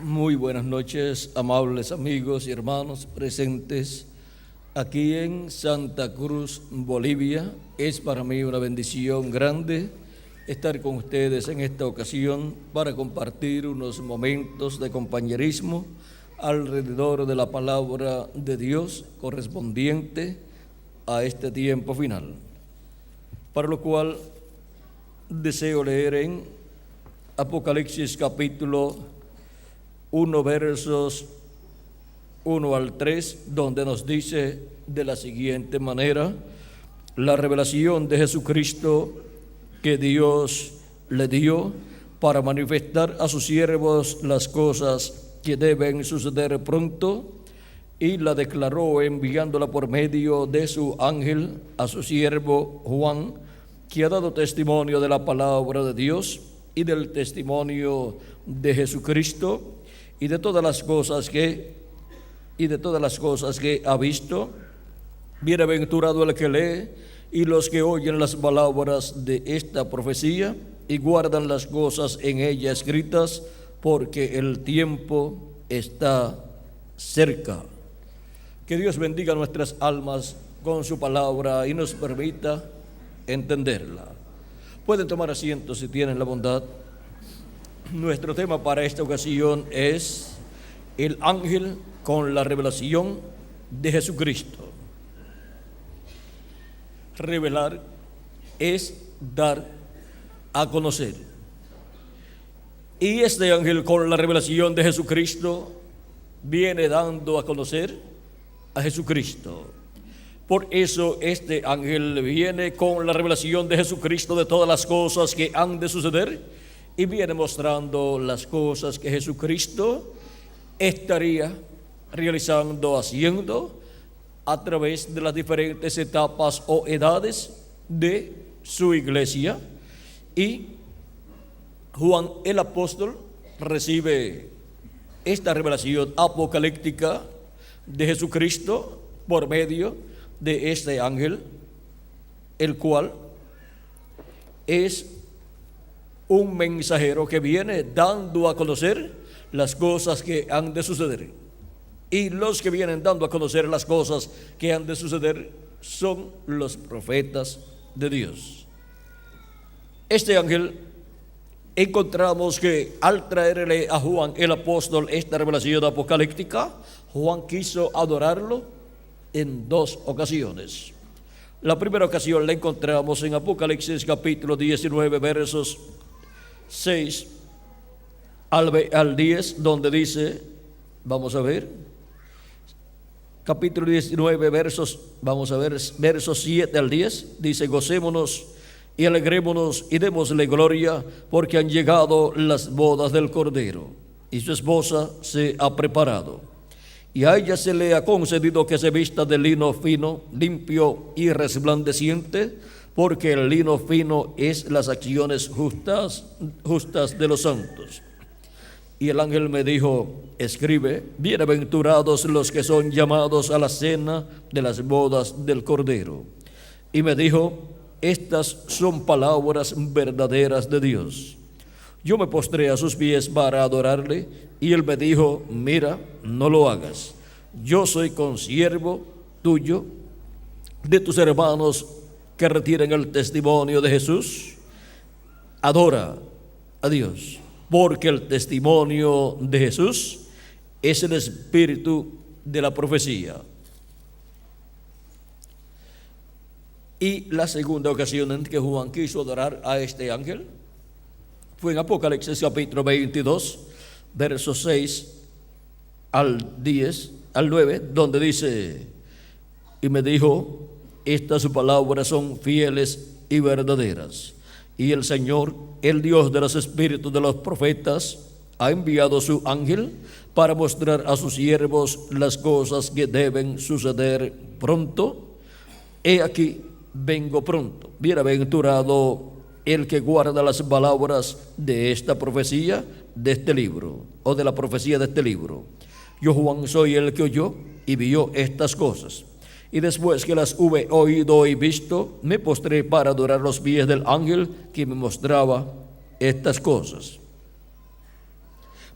Muy buenas noches, amables amigos y hermanos presentes aquí en Santa Cruz, Bolivia. Es para mí una bendición grande estar con ustedes en esta ocasión para compartir unos momentos de compañerismo alrededor de la palabra de Dios correspondiente a este tiempo final, para lo cual deseo leer en Apocalipsis capítulo 1 versos 1 al 3, donde nos dice de la siguiente manera: la revelación de Jesucristo que Dios le dio para manifestar a sus siervos las cosas que deben suceder pronto, y la declaró enviándola por medio de su ángel a su siervo Juan, que ha dado testimonio de la palabra de Dios y del testimonio de Jesucristo y de todas las cosas que ha visto. Bienaventurado el que lee y los que oyen las palabras de esta profecía y guardan las cosas en ella escritas, porque el tiempo está cerca. Que Dios bendiga nuestras almas con su palabra y nos permita entenderla. Pueden tomar asiento si tienen la bondad. Nuestro tema para esta ocasión es el ángel con la revelación de Jesucristo. Revelar es dar a conocer. Y este ángel con la revelación de Jesucristo viene dando a conocer a Jesucristo. Por eso este ángel viene con la revelación de Jesucristo de todas las cosas que han de suceder, y viene mostrando las cosas que Jesucristo estaría realizando, haciendo a través de las diferentes etapas o edades de su iglesia. Y Juan el apóstol recibe esta revelación apocalíptica de Jesucristo por medio de este ángel, el cual es un mensajero que viene dando a conocer las cosas que han de suceder. Y los que vienen dando a conocer las cosas que han de suceder son los profetas de Dios. Este ángel, encontramos que al traerle a Juan el apóstol esta revelación apocalíptica, Juan quiso adorarlo en dos ocasiones. La primera ocasión la encontramos en Apocalipsis capítulo 19 versos 6 al 10, donde dice, vamos a ver, capítulo 19 versos 7 al 10, dice: gocémonos y alegrémonos y démosle gloria, porque han llegado las bodas del Cordero, y su esposa se ha preparado. Y a ella se le ha concedido que se vista de lino fino, limpio y resplandeciente, porque el lino fino es las acciones justas de los santos. Y el ángel me dijo: escribe, bienaventurados los que son llamados a la cena de las bodas del Cordero. Y me dijo: estas son palabras verdaderas de Dios. Yo me postré a sus pies para adorarle, y él me dijo: mira, no lo hagas. Yo soy consiervo tuyo, de tus hermanos que retiren el testimonio de Jesús. Adora a Dios, porque el testimonio de Jesús es el espíritu de la profecía. Y la segunda ocasión en que Juan quiso adorar a este ángel fue en Apocalipsis capítulo 22, versos 6 al 9, donde dice: y me dijo, estas palabras son fieles y verdaderas, y el Señor, el Dios de los espíritus de los profetas, ha enviado su ángel para mostrar a sus siervos las cosas que deben suceder pronto. He aquí, vengo pronto. Bienaventurado el que guarda las palabras de esta profecía de este libro, o de la profecía de este libro. Yo, Juan, soy el que oyó y vio estas cosas. Y después que las hube oído y visto, me postré para adorar los pies del ángel que me mostraba estas cosas.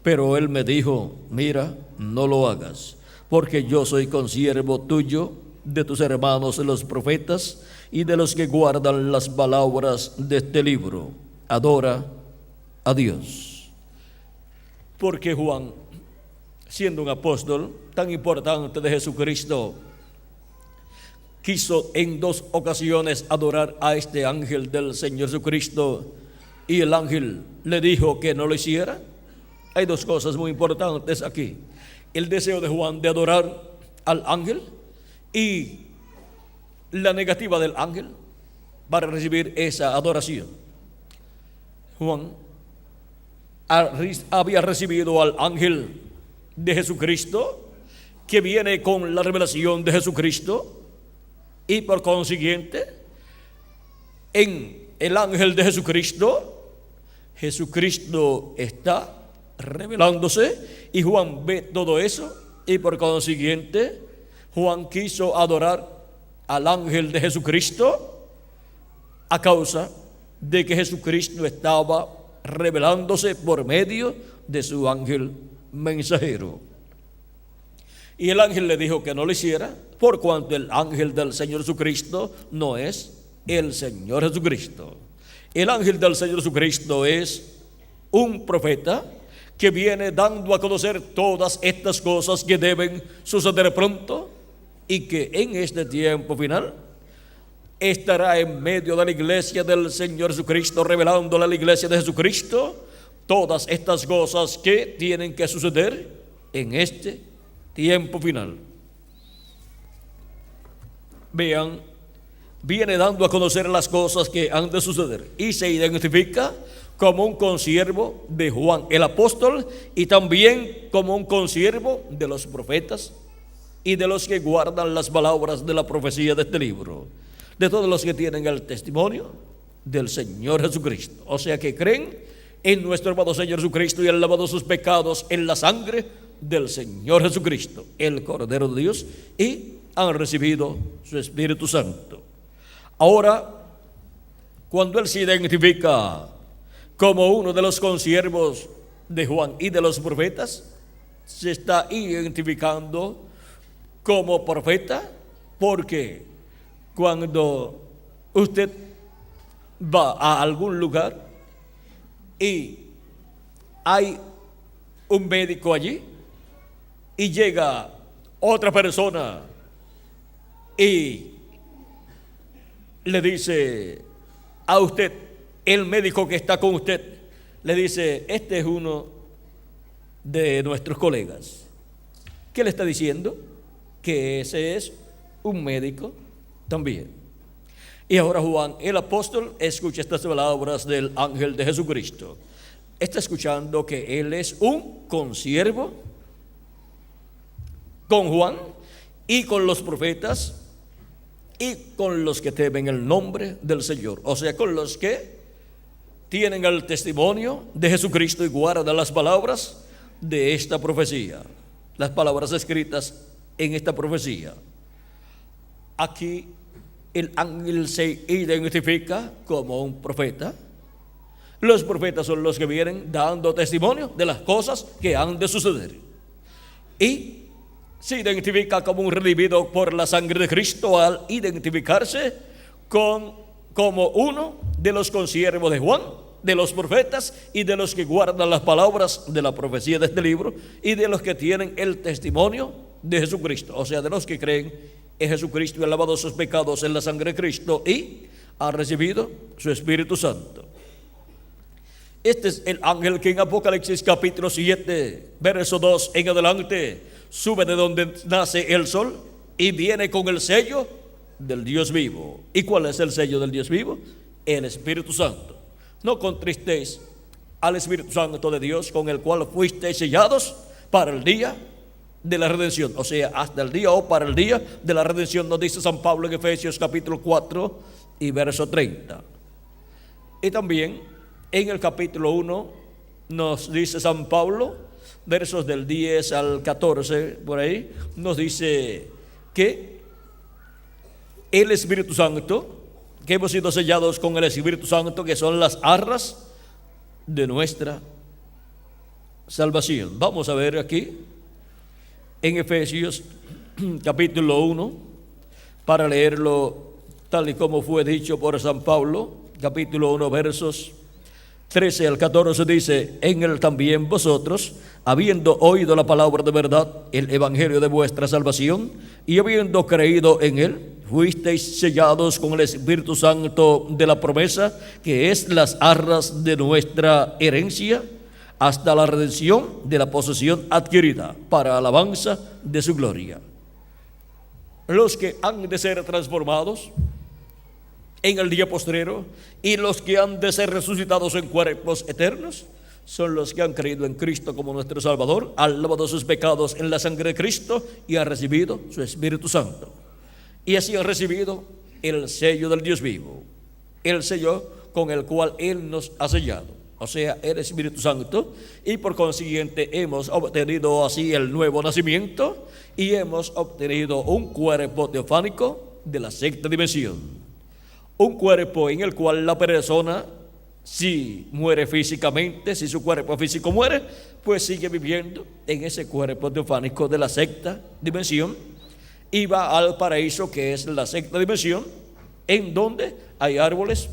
Pero él me dijo: mira, no lo hagas, porque yo soy consiervo tuyo, de tus hermanos los profetas y de los que guardan las palabras de este libro. Adora a Dios. Porque Juan, siendo un apóstol tan importante de Jesucristo, quiso en 2 ocasiones adorar a este ángel del Señor Jesucristo, y el ángel le dijo que no lo hiciera. Hay 2 cosas muy importantes aquí: el deseo de Juan de adorar al ángel y la negativa del ángel para recibir esa adoración. Juan había recibido al ángel de Jesucristo, que viene con la revelación de Jesucristo, y por consiguiente, en el ángel de Jesucristo, Jesucristo está revelándose, y Juan ve todo eso, y por consiguiente, Juan quiso adorar al ángel de Jesucristo a causa de que Jesucristo estaba revelándose por medio de su ángel mensajero. Y el ángel le dijo que no lo hiciera, por cuanto el ángel del Señor Jesucristo no es el Señor Jesucristo. El ángel del Señor Jesucristo es un profeta que viene dando a conocer todas estas cosas que deben suceder pronto, y que en este tiempo final estará en medio de la iglesia del Señor Jesucristo, revelándole a la iglesia de Jesucristo todas estas cosas que tienen que suceder en este tiempo final. Vean, viene dando a conocer las cosas que han de suceder, y se identifica como un consiervo de Juan el apóstol, y también como un consiervo de los profetas y de los que guardan las palabras de la profecía de este libro, de todos los que tienen el testimonio del Señor Jesucristo, o sea, que creen en nuestro amado Señor Jesucristo y han lavado sus pecados en la sangre del Señor Jesucristo, el Cordero de Dios, y han recibido su Espíritu Santo. Ahora, cuando él se identifica como uno de los consiervos de Juan y de los profetas, se está identificando como profeta, porque cuando usted va a algún lugar y hay un médico allí, y llega otra persona y le dice a usted, el médico que está con usted, le dice: este es uno de nuestros colegas. ¿Qué le está diciendo? Que ese es un médico también. Y ahora Juan el apóstol escucha estas palabras del ángel de Jesucristo. Está escuchando que él es un consiervo con Juan y con los profetas y con los que temen el nombre del Señor, o sea, con los que tienen el testimonio de Jesucristo y guardan las palabras de esta profecía, las palabras escritas en esta profecía. Aquí el ángel se identifica como un profeta. Los profetas son los que vienen dando testimonio de las cosas que han de suceder, y se identifica como un redimido por la sangre de Cristo al identificarse como uno de los consiervos de Juan, de los profetas y de los que guardan las palabras de la profecía de este libro, y de los que tienen el testimonio de Jesucristo, o sea, de los que creen en Jesucristo y han lavado sus pecados en la sangre de Cristo y han recibido su Espíritu Santo. Este es el ángel que en Apocalipsis capítulo 7, verso 2 en adelante, sube de donde nace el sol y viene con el sello del Dios vivo. ¿Y cuál es el sello del Dios vivo? El Espíritu Santo. No contristéis al Espíritu Santo de Dios, con el cual fuisteis sellados para el día de la redención, o sea, hasta el día o para el día de la redención, nos dice San Pablo en Efesios capítulo 4 y verso 30. Y también en el capítulo 1 nos dice San Pablo, versos del 10 al 14, por ahí, nos dice que el Espíritu Santo, que hemos sido sellados con el Espíritu Santo, que son las arras de nuestra salvación. Vamos a ver aquí en Efesios capítulo 1, para leerlo tal y como fue dicho por San Pablo, capítulo 1, versos 13 al 14 dice: en él también vosotros, habiendo oído la palabra de verdad, el evangelio de vuestra salvación, y habiendo creído en él, fuisteis sellados con el Espíritu Santo de la promesa, que es las arras de nuestra herencia, hasta la redención de la posesión adquirida, para alabanza de su gloria. Los que han de ser transformados en el día postrero y los que han de ser resucitados en cuerpos eternos son los que han creído en Cristo como nuestro Salvador, han lavado sus pecados en la sangre de Cristo y han recibido su Espíritu Santo. Y así han recibido el sello del Dios vivo, el sello con el cual Él nos ha sellado, o sea, el Espíritu Santo, y por consiguiente hemos obtenido así el nuevo nacimiento y hemos obtenido un cuerpo teofánico de la sexta dimensión. Un cuerpo en el cual la persona, si muere físicamente, si su cuerpo físico muere, pues sigue viviendo en ese cuerpo teofánico de la sexta dimensión y va al paraíso, que es la sexta dimensión, en donde hay árboles,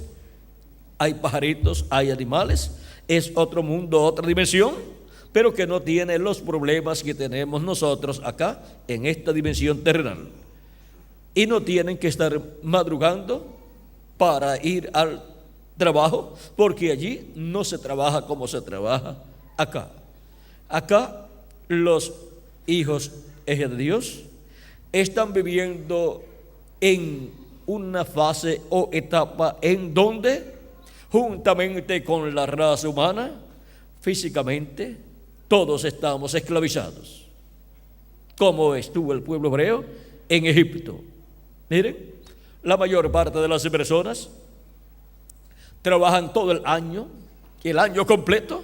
hay pajaritos, hay animales. Es otro mundo, otra dimensión, pero que no tiene los problemas que tenemos nosotros acá en esta dimensión terrenal. Y no tienen que estar madrugando para ir al trabajo, porque allí no se trabaja como se trabaja acá. Acá los hijos de Dios están viviendo en una fase o etapa en donde, juntamente con la raza humana, físicamente todos estamos esclavizados, como estuvo el pueblo hebreo en Egipto. Miren, la mayor parte de las personas trabajan todo el año completo,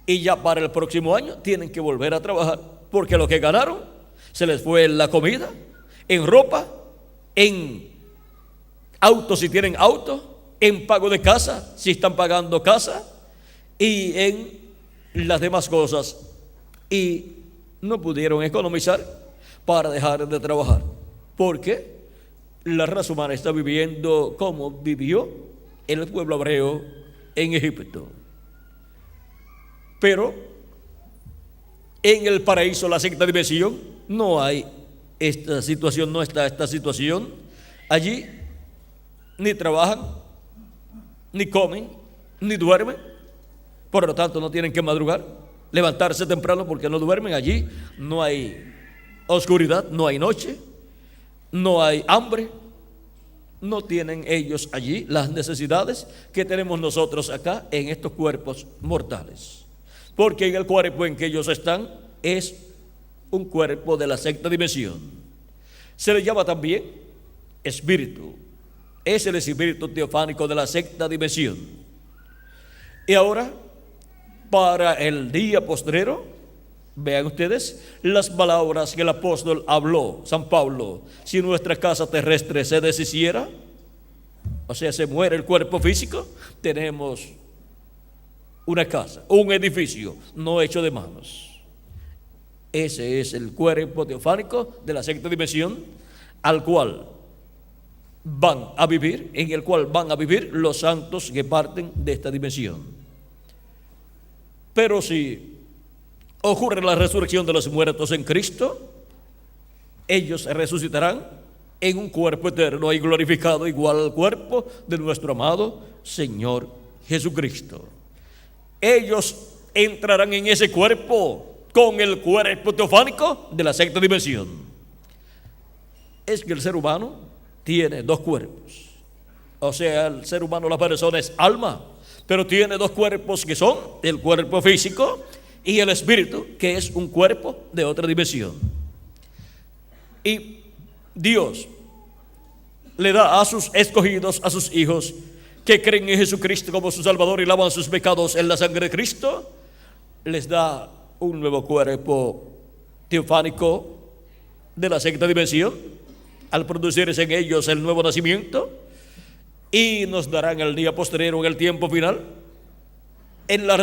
y ya para el próximo año tienen que volver a trabajar, porque lo que ganaron se les fue en la comida, en ropa, en auto si tienen auto, en pago de casa si están pagando casa, y en las demás cosas, y no pudieron economizar para dejar de trabajar, porque la raza humana está viviendo como vivió el pueblo hebreo en Egipto. Pero en el paraíso, la sexta dimensión, no hay esta situación, no está esta situación. Allí ni trabajan, ni comen, ni duermen. Por lo tanto, no tienen que madrugar, levantarse temprano, porque no duermen. Allí no hay oscuridad, no hay noche, no hay hambre, no tienen ellos allí las necesidades que tenemos nosotros acá en estos cuerpos mortales, porque en el cuerpo en que ellos están es un cuerpo de la sexta dimensión. Se le llama también espíritu, es el espíritu teofánico de la sexta dimensión. Y ahora, para el día postrero, vean ustedes las palabras que el apóstol habló, San Pablo: si nuestra casa terrestre se deshiciera, o sea, se muere el cuerpo físico, tenemos una casa, un edificio no hecho de manos. Ese es el cuerpo teofánico de la sexta dimensión, al cual van a vivir, en el cual van a vivir los santos que parten de esta dimensión. Pero si ocurre la resurrección de los muertos en Cristo, ellos resucitarán en un cuerpo eterno y glorificado, igual al cuerpo de nuestro amado Señor Jesucristo. Ellos entrarán en ese cuerpo con el cuerpo teofánico de la sexta dimensión. Es que el ser humano tiene dos cuerpos, o sea, el ser humano, la persona, es alma, pero tiene dos cuerpos, que son el cuerpo físico y el espíritu, que es un cuerpo de otra dimensión. Y Dios le da a sus escogidos, a sus hijos que creen en Jesucristo como su Salvador y lavan sus pecados en la sangre de Cristo, les da un nuevo cuerpo teofánico de la sexta dimensión, al producirse en ellos el nuevo nacimiento, y nos darán el día postrero, en el tiempo final, en la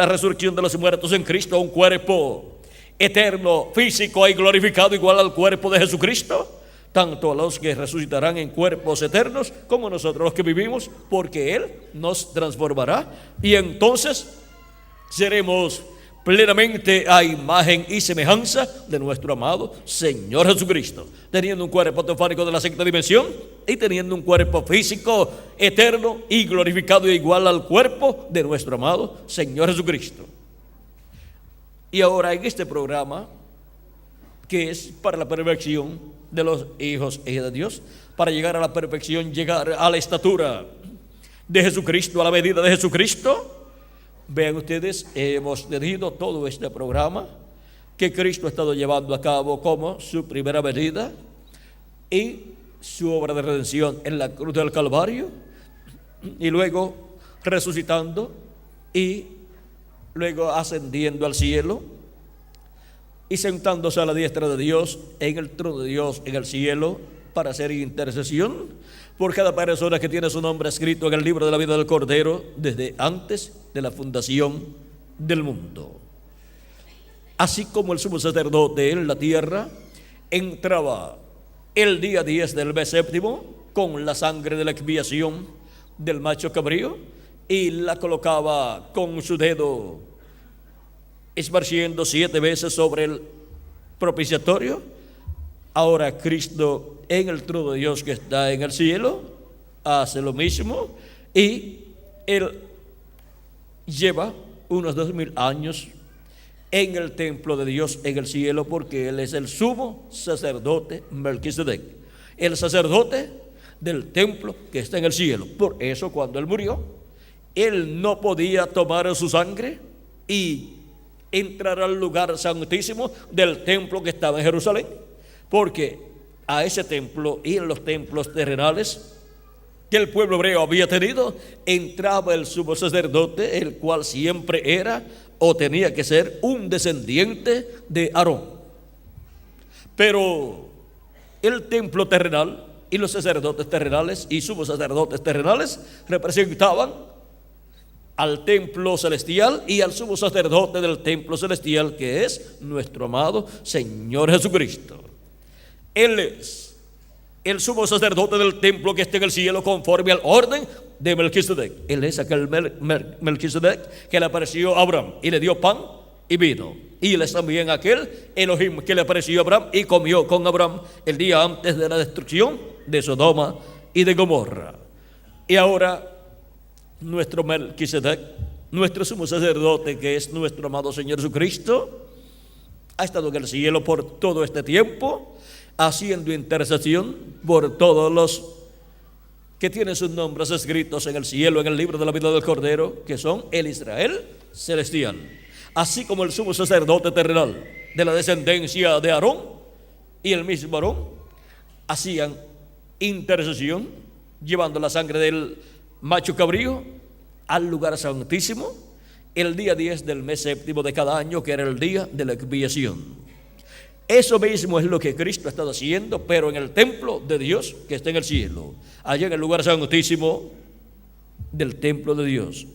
resurrección de los muertos en Cristo, un cuerpo eterno, físico y glorificado igual al cuerpo de Jesucristo, tanto a los que resucitarán en cuerpos eternos como nosotros los que vivimos, porque Él nos transformará y entonces seremos plenamente a imagen y semejanza de nuestro amado Señor Jesucristo, teniendo un cuerpo teofánico de la sexta dimensión y teniendo un cuerpo físico eterno y glorificado igual al cuerpo de nuestro amado Señor Jesucristo. Y ahora en este programa, que es para la perfección de los hijos e hijas de Dios, para llegar a la perfección, llegar a la estatura de Jesucristo, a la medida de Jesucristo. Vean ustedes, hemos tenido todo este programa que Cristo ha estado llevando a cabo como su primera venida y su obra de redención en la cruz del Calvario, y luego resucitando y luego ascendiendo al cielo y sentándose a la diestra de Dios en el trono de Dios en el cielo para hacer intercesión por cada persona que tiene su nombre escrito en el libro de la vida del Cordero desde antes de la fundación del mundo. Así como el sumo sacerdote en la tierra entraba el día 10 del mes séptimo con la sangre de la expiación del macho cabrío y la colocaba con su dedo esparciendo 7 veces sobre el propiciatorio, ahora Cristo en el trono de Dios que está en el cielo hace lo mismo, y Él lleva unos 2000 años en el templo de Dios en el cielo, porque Él es el sumo sacerdote Melquisedec, el sacerdote del templo que está en el cielo. Por eso cuando Él murió, Él no podía tomar su sangre y entrar al lugar santísimo del templo que estaba en Jerusalén, porque a ese templo y en los templos terrenales que el pueblo hebreo había tenido, entraba el sumo sacerdote, el cual siempre era o tenía que ser un descendiente de Aarón. Pero el templo terrenal y los sacerdotes terrenales y sumos sacerdotes terrenales representaban al templo celestial y al sumo sacerdote del templo celestial, que es nuestro amado Señor Jesucristo. Él es el sumo sacerdote del templo que está en el cielo conforme al orden de Melquisedec. Él es aquel Melquisedec que le apareció a Abraham y le dio pan y vino. Y él es también aquel Elohim que le apareció a Abraham y comió con Abraham el día antes de la destrucción de Sodoma y de Gomorra. Y ahora nuestro Melquisedec, nuestro sumo sacerdote, que es nuestro amado Señor Jesucristo, ha estado en el cielo por todo este tiempo, haciendo intercesión por todos los que tienen sus nombres escritos en el cielo, en el libro de la vida del Cordero, que son el Israel celestial, así como el sumo sacerdote terrenal de la descendencia de Aarón, y el mismo Aarón hacían intercesión llevando la sangre del macho cabrío al lugar santísimo el día 10 del mes séptimo de cada año, que era el día de la expiación. Eso mismo es lo que Cristo ha estado haciendo, pero en el templo de Dios que está en el cielo, allá en el lugar santísimo del templo de Dios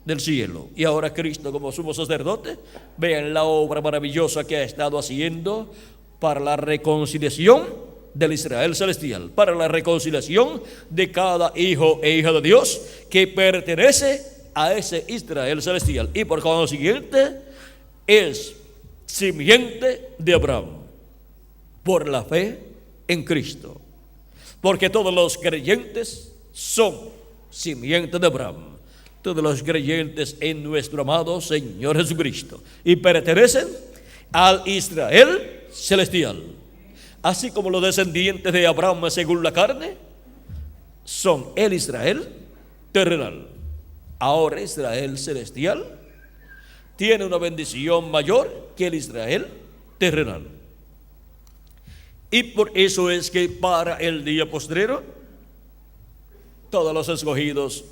del cielo. Y ahora Cristo, como sumo sacerdote, vean la obra maravillosa que ha estado haciendo para la reconciliación del Israel celestial, para la reconciliación de cada hijo e hija de Dios que pertenece a ese Israel celestial, y por consiguiente es simiente de Abraham por la fe en Cristo, porque todos los creyentes son simiente de Abraham, todos los creyentes en nuestro amado Señor Jesucristo, y pertenecen al Israel celestial, así como los descendientes de Abraham según la carne son el Israel terrenal. Ahora Israel celestial tiene una bendición mayor que el Israel terrenal. Y por eso es que para el día postrero, todos los escogidos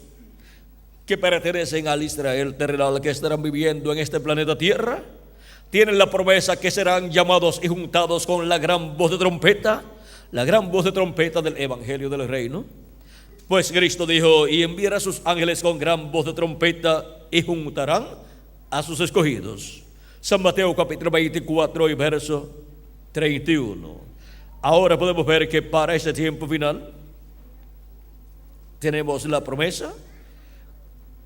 que pertenecen al Israel terrenal, que estarán viviendo en este planeta Tierra, tienen la promesa que serán llamados y juntados con la gran voz de trompeta, la gran voz de trompeta del Evangelio del Reino. Pues Cristo dijo: y enviará a sus ángeles con gran voz de trompeta, y juntarán a sus escogidos. San Mateo capítulo 24 y verso 31. Ahora podemos ver que para ese tiempo final tenemos la promesa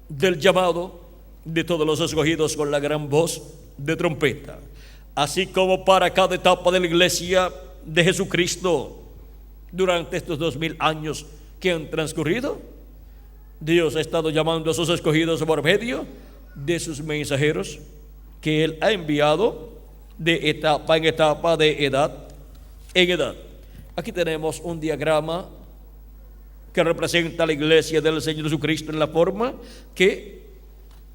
del llamado de todos los escogidos con la gran voz de trompeta. Así como para cada etapa de la iglesia de Jesucristo durante estos 2000 años que han transcurrido, Dios ha estado llamando a sus escogidos por medio de sus mensajeros que Él ha enviado de etapa en etapa, de edad en edad. Aquí tenemos un diagrama que representa a la iglesia del Señor Jesucristo en la forma que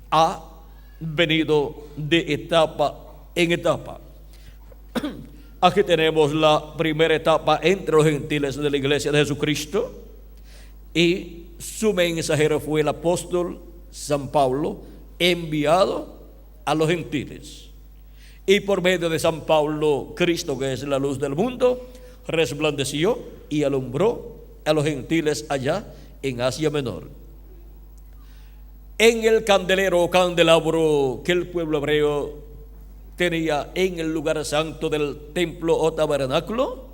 ha venido de etapa en etapa. Aquí tenemos la primera etapa entre los gentiles de la iglesia de Jesucristo, y su mensajero fue el apóstol San Pablo, enviado a los gentiles. Y por medio de San Pablo, Cristo, que es la luz del mundo, resplandeció y alumbró a los gentiles allá en Asia Menor. En el candelero o candelabro que el pueblo hebreo tenía en el lugar santo del templo o tabernáculo,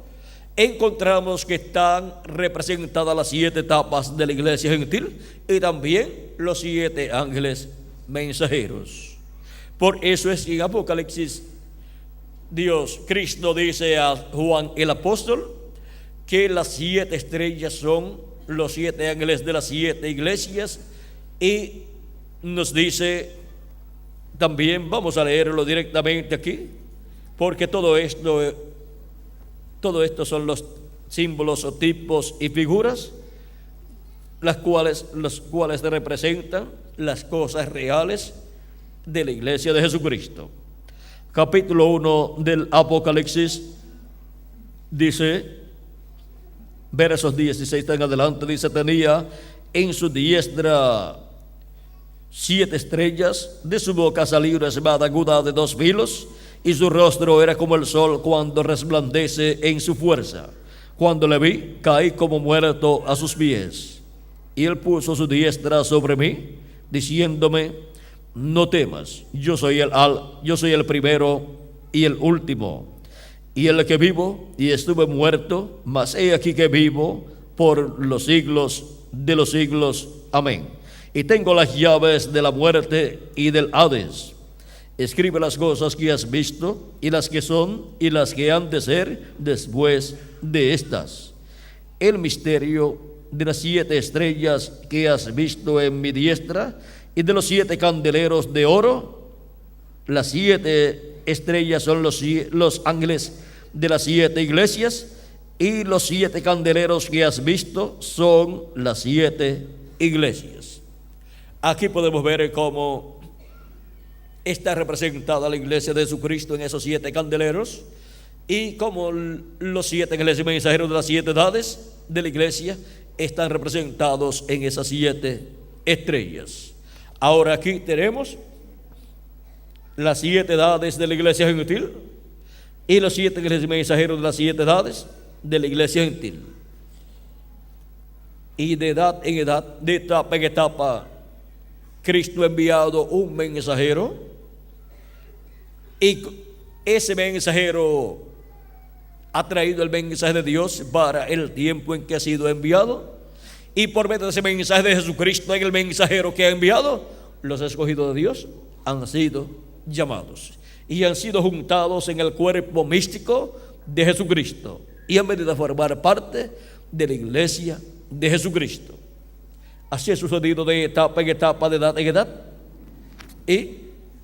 encontramos que están representadas las 7 etapas de la iglesia gentil y también los 7 ángeles mensajeros. Por eso es que en Apocalipsis Cristo dice a Juan el apóstol que las 7 estrellas son los 7 ángeles de las 7 iglesias, y nos dice también, vamos a leerlo directamente aquí, porque todo esto son los símbolos o tipos y figuras los cuales representan las cosas reales de la iglesia de Jesucristo. Capítulo 1 del Apocalipsis dice, versos 16 en adelante, dice: tenía en su diestra 7 estrellas, de su boca salió una espada aguda de 2 filos, y su rostro era como el sol cuando resplandece en su fuerza. Cuando le vi, caí como muerto a sus pies. Y él puso su diestra sobre mí, diciéndome: no temas, yo soy el primero y el último, y el que vivo, y estuve muerto, mas he aquí que vivo por los siglos de los siglos. Amén. Y tengo las llaves de la muerte y del Hades. Escribe las cosas que has visto, y las que son, y las que han de ser después de estas. El misterio de las 7 estrellas que has visto en mi diestra, y de los 7 candeleros de oro. Las 7 estrellas son los ángeles de las 7 iglesias, y los 7 candeleros que has visto son las 7 iglesias. Aquí podemos ver cómo está representada la iglesia de Jesucristo en esos 7 candeleros, y cómo los 7 ángeles mensajeros de las 7 edades de la iglesia están representados en esas 7 estrellas. Ahora aquí tenemos las 7 edades de la iglesia gentil y los 7 ángeles mensajeros de las 7 edades de la iglesia gentil. Y de edad en edad, de etapa en etapa, Cristo ha enviado un mensajero, y ese mensajero ha traído el mensaje de Dios para el tiempo en que ha sido enviado, y por medio de ese mensaje de Jesucristo, en el mensajero que ha enviado, los escogidos de Dios han sido llamados y han sido juntados en el cuerpo místico de Jesucristo, y han venido a formar parte de la iglesia de Jesucristo. Así ha sucedido de etapa en etapa, de edad en edad. ¿Y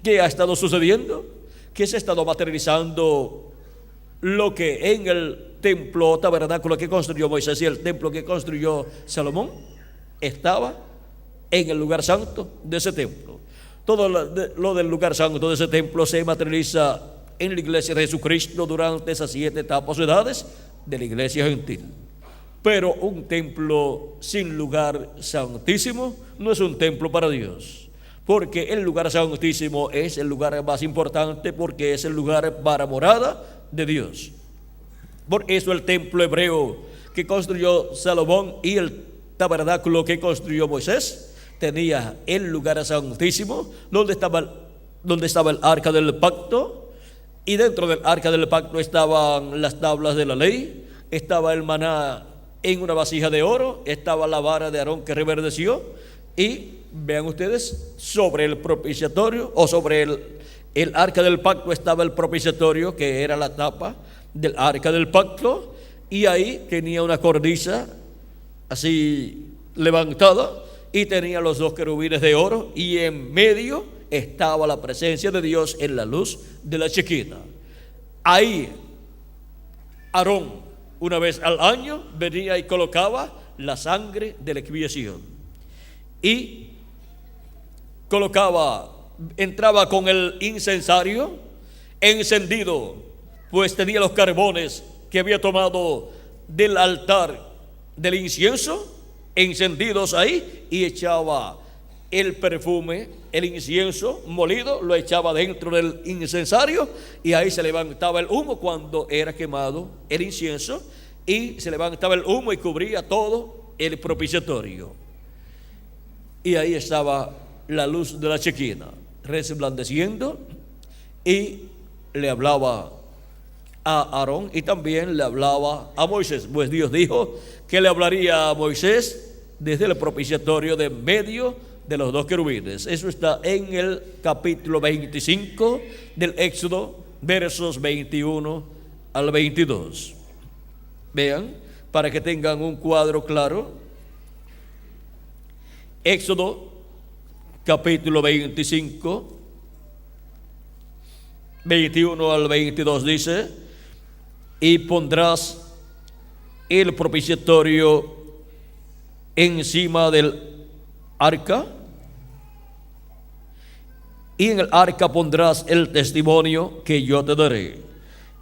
qué ha estado sucediendo? Que se ha estado materializando lo que en el templo tabernáculo que construyó Moisés y el templo que construyó Salomón estaba en el lugar santo de ese templo. Todo lo del lugar santo de ese templo se materializa en la iglesia de Jesucristo durante esas 7 etapas o edades de la iglesia gentil. Pero un templo sin lugar santísimo no es un templo para Dios, porque el lugar santísimo es el lugar más importante, porque es el lugar para morada de Dios. Por eso el templo hebreo que construyó Salomón y el tabernáculo que construyó Moisés tenía el lugar santísimo, donde estaba el arca del pacto, y dentro del arca del pacto estaban las tablas de la ley, estaba el maná en una vasija de oro, estaba la vara de Aarón que reverdeció, y vean ustedes, sobre el propiciatorio o sobre el arca del pacto estaba el propiciatorio, que era la tapa del arca del pacto, y ahí tenía una cornisa así levantada, y tenía los dos querubines de oro, y en medio estaba la presencia de Dios en la luz de la Shequina. Ahí Aarón, una vez al año, venía y colocaba la sangre de la expiación, y entraba con el incensario encendido, pues tenía los carbones que había tomado del altar del incienso encendidos ahí, y echaba el perfume, el incienso molido, lo echaba dentro del incensario, y ahí se levantaba el humo cuando era quemado el incienso, y se levantaba el humo y cubría todo el propiciatorio. Y ahí estaba la luz de la Shequina resplandeciendo, y le hablaba a Aarón y también le hablaba a Moisés, pues Dios dijo que le hablaría a Moisés desde el propiciatorio de medio de los dos querubines. Eso está en el capítulo 25 del Éxodo, versos 21 al 22. Vean, para que tengan un cuadro claro. Éxodo capítulo 25, 21 al 22 dice: y pondrás el propiciatorio encima del arca, y en el arca pondrás el testimonio que yo te daré,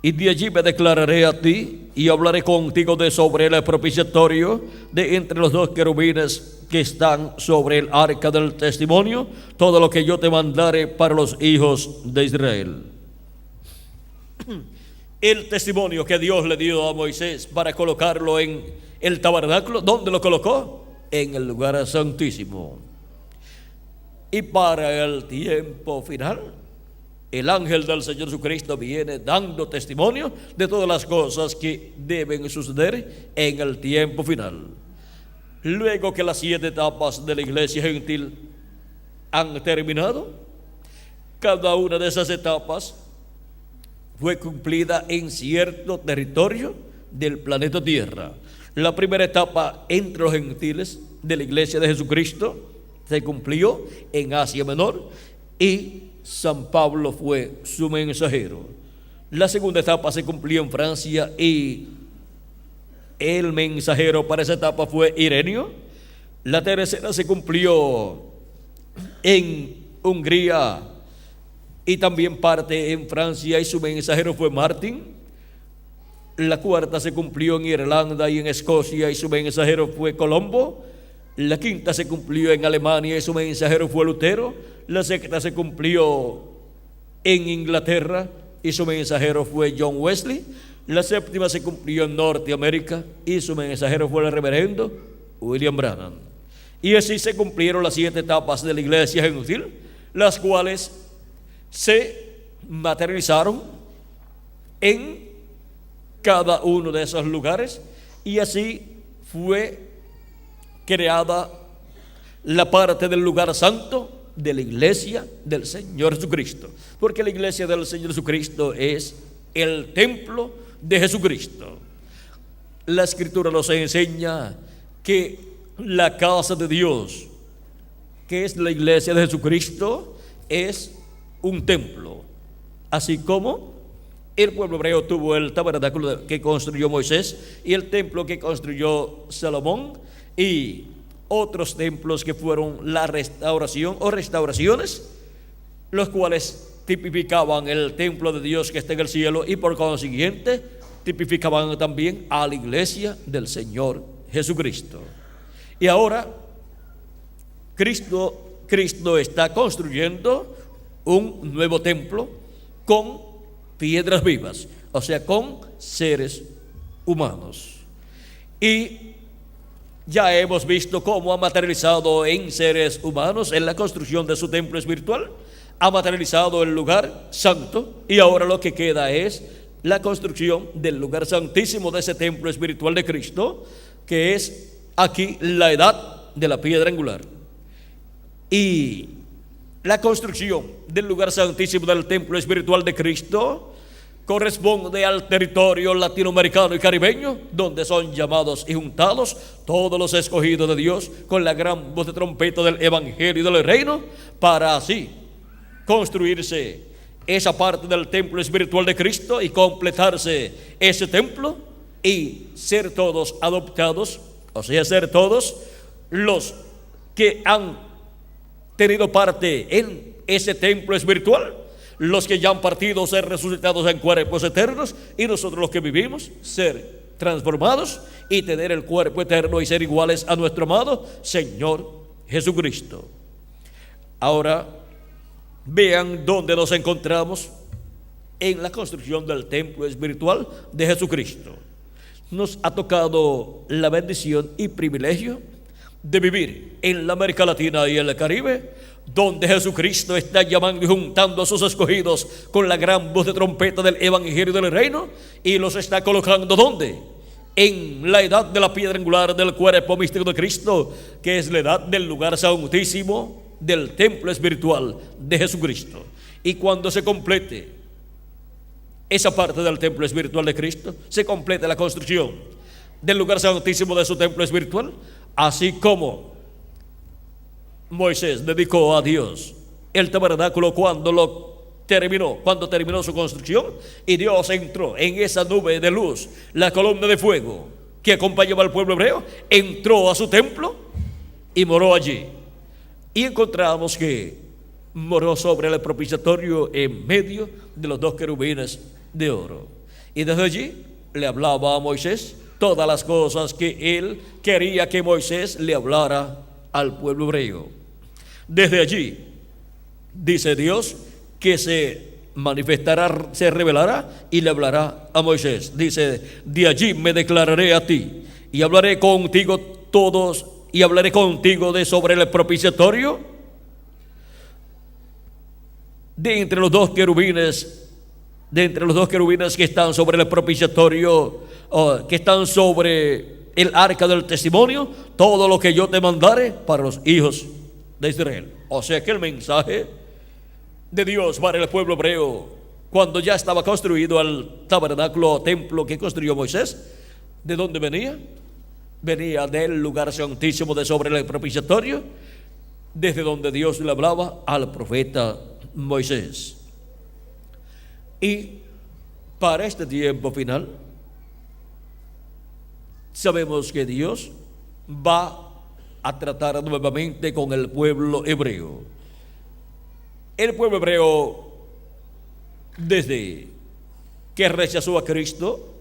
y de allí me declararé a ti y hablaré contigo de sobre el propiciatorio de entre los dos querubines que están sobre el arca del testimonio, todo lo que yo te mandare para los hijos de Israel. El testimonio que Dios le dio a Moisés para colocarlo en el tabernáculo, ¿dónde lo colocó? En el lugar santísimo. Y para el tiempo final, el ángel del Señor Jesucristo viene dando testimonio de todas las cosas que deben suceder en el tiempo final. Luego que las 7 etapas de la iglesia gentil han terminado, cada una de esas etapas fue cumplida en cierto territorio del planeta Tierra. La primera etapa entre los gentiles de la iglesia de Jesucristo se cumplió en Asia Menor, y San Pablo fue su mensajero. La segunda etapa se cumplió en Francia, y el mensajero para esa etapa fue Ireneo. La tercera se cumplió en Hungría y también parte en Francia, y su mensajero fue Martín. La cuarta se cumplió en Irlanda y en Escocia, y su mensajero fue Colombo. La quinta se cumplió en Alemania, y su mensajero fue Lutero. La sexta se cumplió en Inglaterra, y su mensajero fue John Wesley. La séptima se cumplió en Norteamérica, y su mensajero fue el reverendo William Branham. Y así se cumplieron las 7 etapas de la iglesia gentil, las cuales se materializaron en cada uno de esos lugares, y así fue creada la parte del lugar santo de la iglesia del Señor Jesucristo, porque la iglesia del Señor Jesucristo es el templo de Jesucristo. La Escritura nos enseña que la casa de Dios, que es la iglesia de Jesucristo, es un templo, así como el pueblo hebreo tuvo el tabernáculo que construyó Moisés y el templo que construyó Salomón, y otros templos que fueron la restauración o restauraciones, los cuales tipificaban el templo de Dios que está en el cielo, y por consiguiente tipificaban también a la iglesia del Señor Jesucristo. Y ahora Cristo está construyendo un nuevo templo con piedras vivas, o sea, con seres humanos. Y Ya hemos visto cómo ha materializado en seres humanos en la construcción de su templo espiritual, ha materializado el lugar santo, y ahora lo que queda es la construcción del lugar santísimo de ese templo espiritual de Cristo, que es aquí la edad de la piedra angular. Y la construcción del lugar santísimo del templo espiritual de Cristo corresponde al territorio latinoamericano y caribeño, donde son llamados y juntados todos los escogidos de Dios con la gran voz de trompeta del Evangelio y del Reino, para así construirse esa parte del templo espiritual de Cristo y completarse ese templo y ser todos adoptados, o sea, ser todos los que han tenido parte en ese templo espiritual, los que ya han partido, ser resucitados en cuerpos eternos, y nosotros los que vivimos, ser transformados y tener el cuerpo eterno y ser iguales a nuestro amado Señor Jesucristo. Ahora vean dónde nos encontramos en la construcción del templo espiritual de Jesucristo. Nos ha tocado la bendición y privilegio de vivir en la América Latina y en el Caribe, donde Jesucristo está llamando y juntando a sus escogidos con la gran voz de trompeta del Evangelio del Reino, y los está colocando ¿dónde? En la edad de la piedra angular del cuerpo místico de Cristo, que es la edad del lugar santísimo del templo espiritual de Jesucristo. Y cuando se complete esa parte del templo espiritual de Cristo, se complete la construcción del lugar santísimo de su templo espiritual, así como Moisés dedicó a Dios el tabernáculo cuando terminó su construcción, y Dios entró en esa nube de luz, la columna de fuego que acompañaba al pueblo hebreo, entró a su templo y moró allí. Y encontramos que moró sobre el propiciatorio en medio de los dos querubines de oro, y desde allí le hablaba a Moisés todas las cosas que él quería que Moisés le hablara al pueblo hebreo. Desde allí dice Dios que se manifestará, se revelará y le hablará a Moisés. Dice: de allí me declararé a ti y hablaré contigo de sobre el propiciatorio, de entre los dos querubines que están sobre el propiciatorio, que están sobre el arca del testimonio, todo lo que yo te mandare para los hijos de Israel. O sea que el mensaje de Dios para el pueblo hebreo, cuando ya estaba construido el tabernáculo o templo que construyó Moisés, ¿de dónde venía? Venía del lugar santísimo de sobre el propiciatorio, desde donde Dios le hablaba al profeta Moisés. Y para este tiempo final, sabemos que Dios va a tratar nuevamente con el pueblo hebreo. El pueblo hebreo, desde que rechazó a Cristo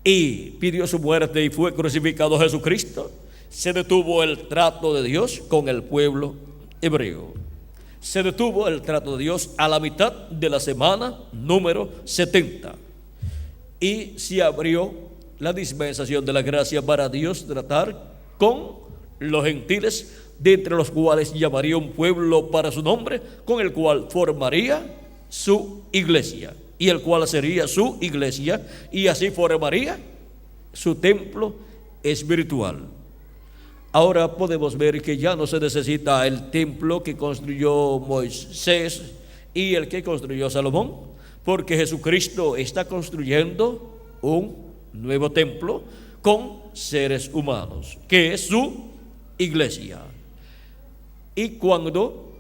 y pidió su muerte y fue crucificado Jesucristo, se detuvo el trato de Dios con el pueblo hebreo. Se detuvo el trato de Dios a la mitad de la semana número 70, y se abrió la dispensación de la gracia para Dios tratar con los gentiles, de entre los cuales llamaría un pueblo para su nombre, con el cual formaría su iglesia, y el cual sería su iglesia, y así formaría su templo espiritual. Ahora podemos ver que ya no se necesita el templo que construyó Moisés y el que construyó Salomón, porque Jesucristo está construyendo un nuevo templo con seres humanos, que es su iglesia. Y cuando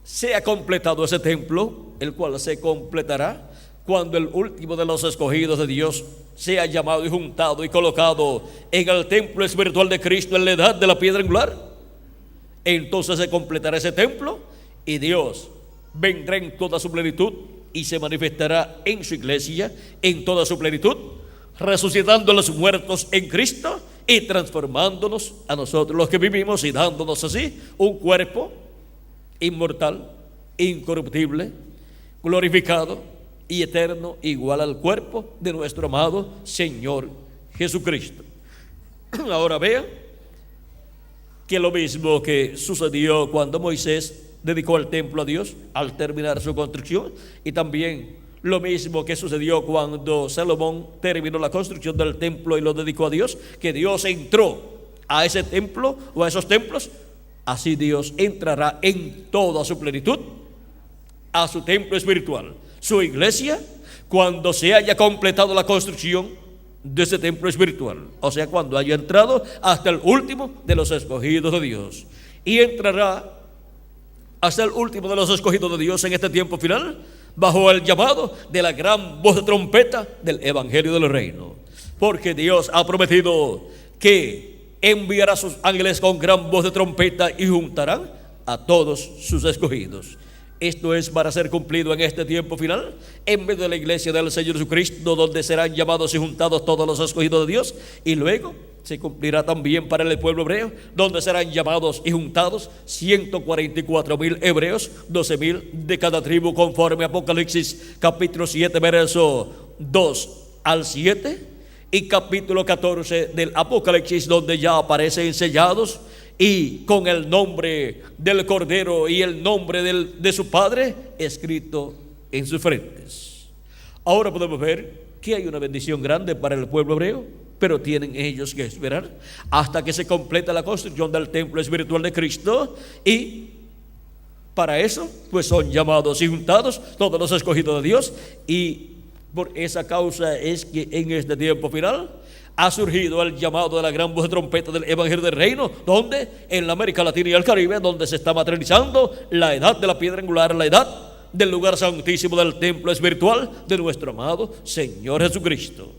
sea completado ese templo, el cual se completará cuando el último de los escogidos de Dios sea llamado y juntado y colocado en el templo espiritual de Cristo en la edad de la piedra angular, entonces se completará ese templo y Dios vendrá en toda su plenitud y se manifestará en su iglesia en toda su plenitud, resucitando a los muertos en Cristo y transformándonos a nosotros los que vivimos, y dándonos así un cuerpo inmortal, incorruptible, glorificado y eterno, igual al cuerpo de nuestro amado Señor Jesucristo. Ahora vean que lo mismo que sucedió cuando Moisés dedicó el templo a Dios al terminar su construcción, y también lo mismo que sucedió cuando Salomón terminó la construcción del templo y lo dedicó a Dios, que Dios entró a ese templo o a esos templos, así Dios entrará en toda su plenitud a su templo espiritual, su iglesia, cuando se haya completado la construcción de ese templo espiritual, o sea, cuando haya entrado hasta el último de los escogidos de Dios, y entrará hasta el último de los escogidos de Dios en este tiempo final, bajo el llamado de la gran voz de trompeta del Evangelio del Reino, porque Dios ha prometido que enviará a sus ángeles con gran voz de trompeta y juntarán a todos sus escogidos. Esto es para ser cumplido en este tiempo final, en medio de la iglesia del Señor Jesucristo, donde serán llamados y juntados todos los escogidos de Dios, y luego se cumplirá también para el pueblo hebreo, donde serán llamados y juntados 144,000 hebreos, 12,000 de cada tribu, conforme a Apocalipsis capítulo 7, verso 2 al 7, y capítulo 14 del Apocalipsis, donde ya aparecen sellados y con el nombre del Cordero y el nombre de su Padre escrito en sus frentes. Ahora podemos ver que hay una bendición grande para el pueblo hebreo, pero tienen ellos que esperar hasta que se complete la construcción del templo espiritual de Cristo, y para eso pues son llamados y juntados todos los escogidos de Dios, y por esa causa es que en este tiempo final ha surgido el llamado de la gran voz de trompeta del Evangelio del Reino, donde en la América Latina y el Caribe, donde se está materializando la edad de la piedra angular, la edad del lugar santísimo del templo espiritual de nuestro amado Señor Jesucristo.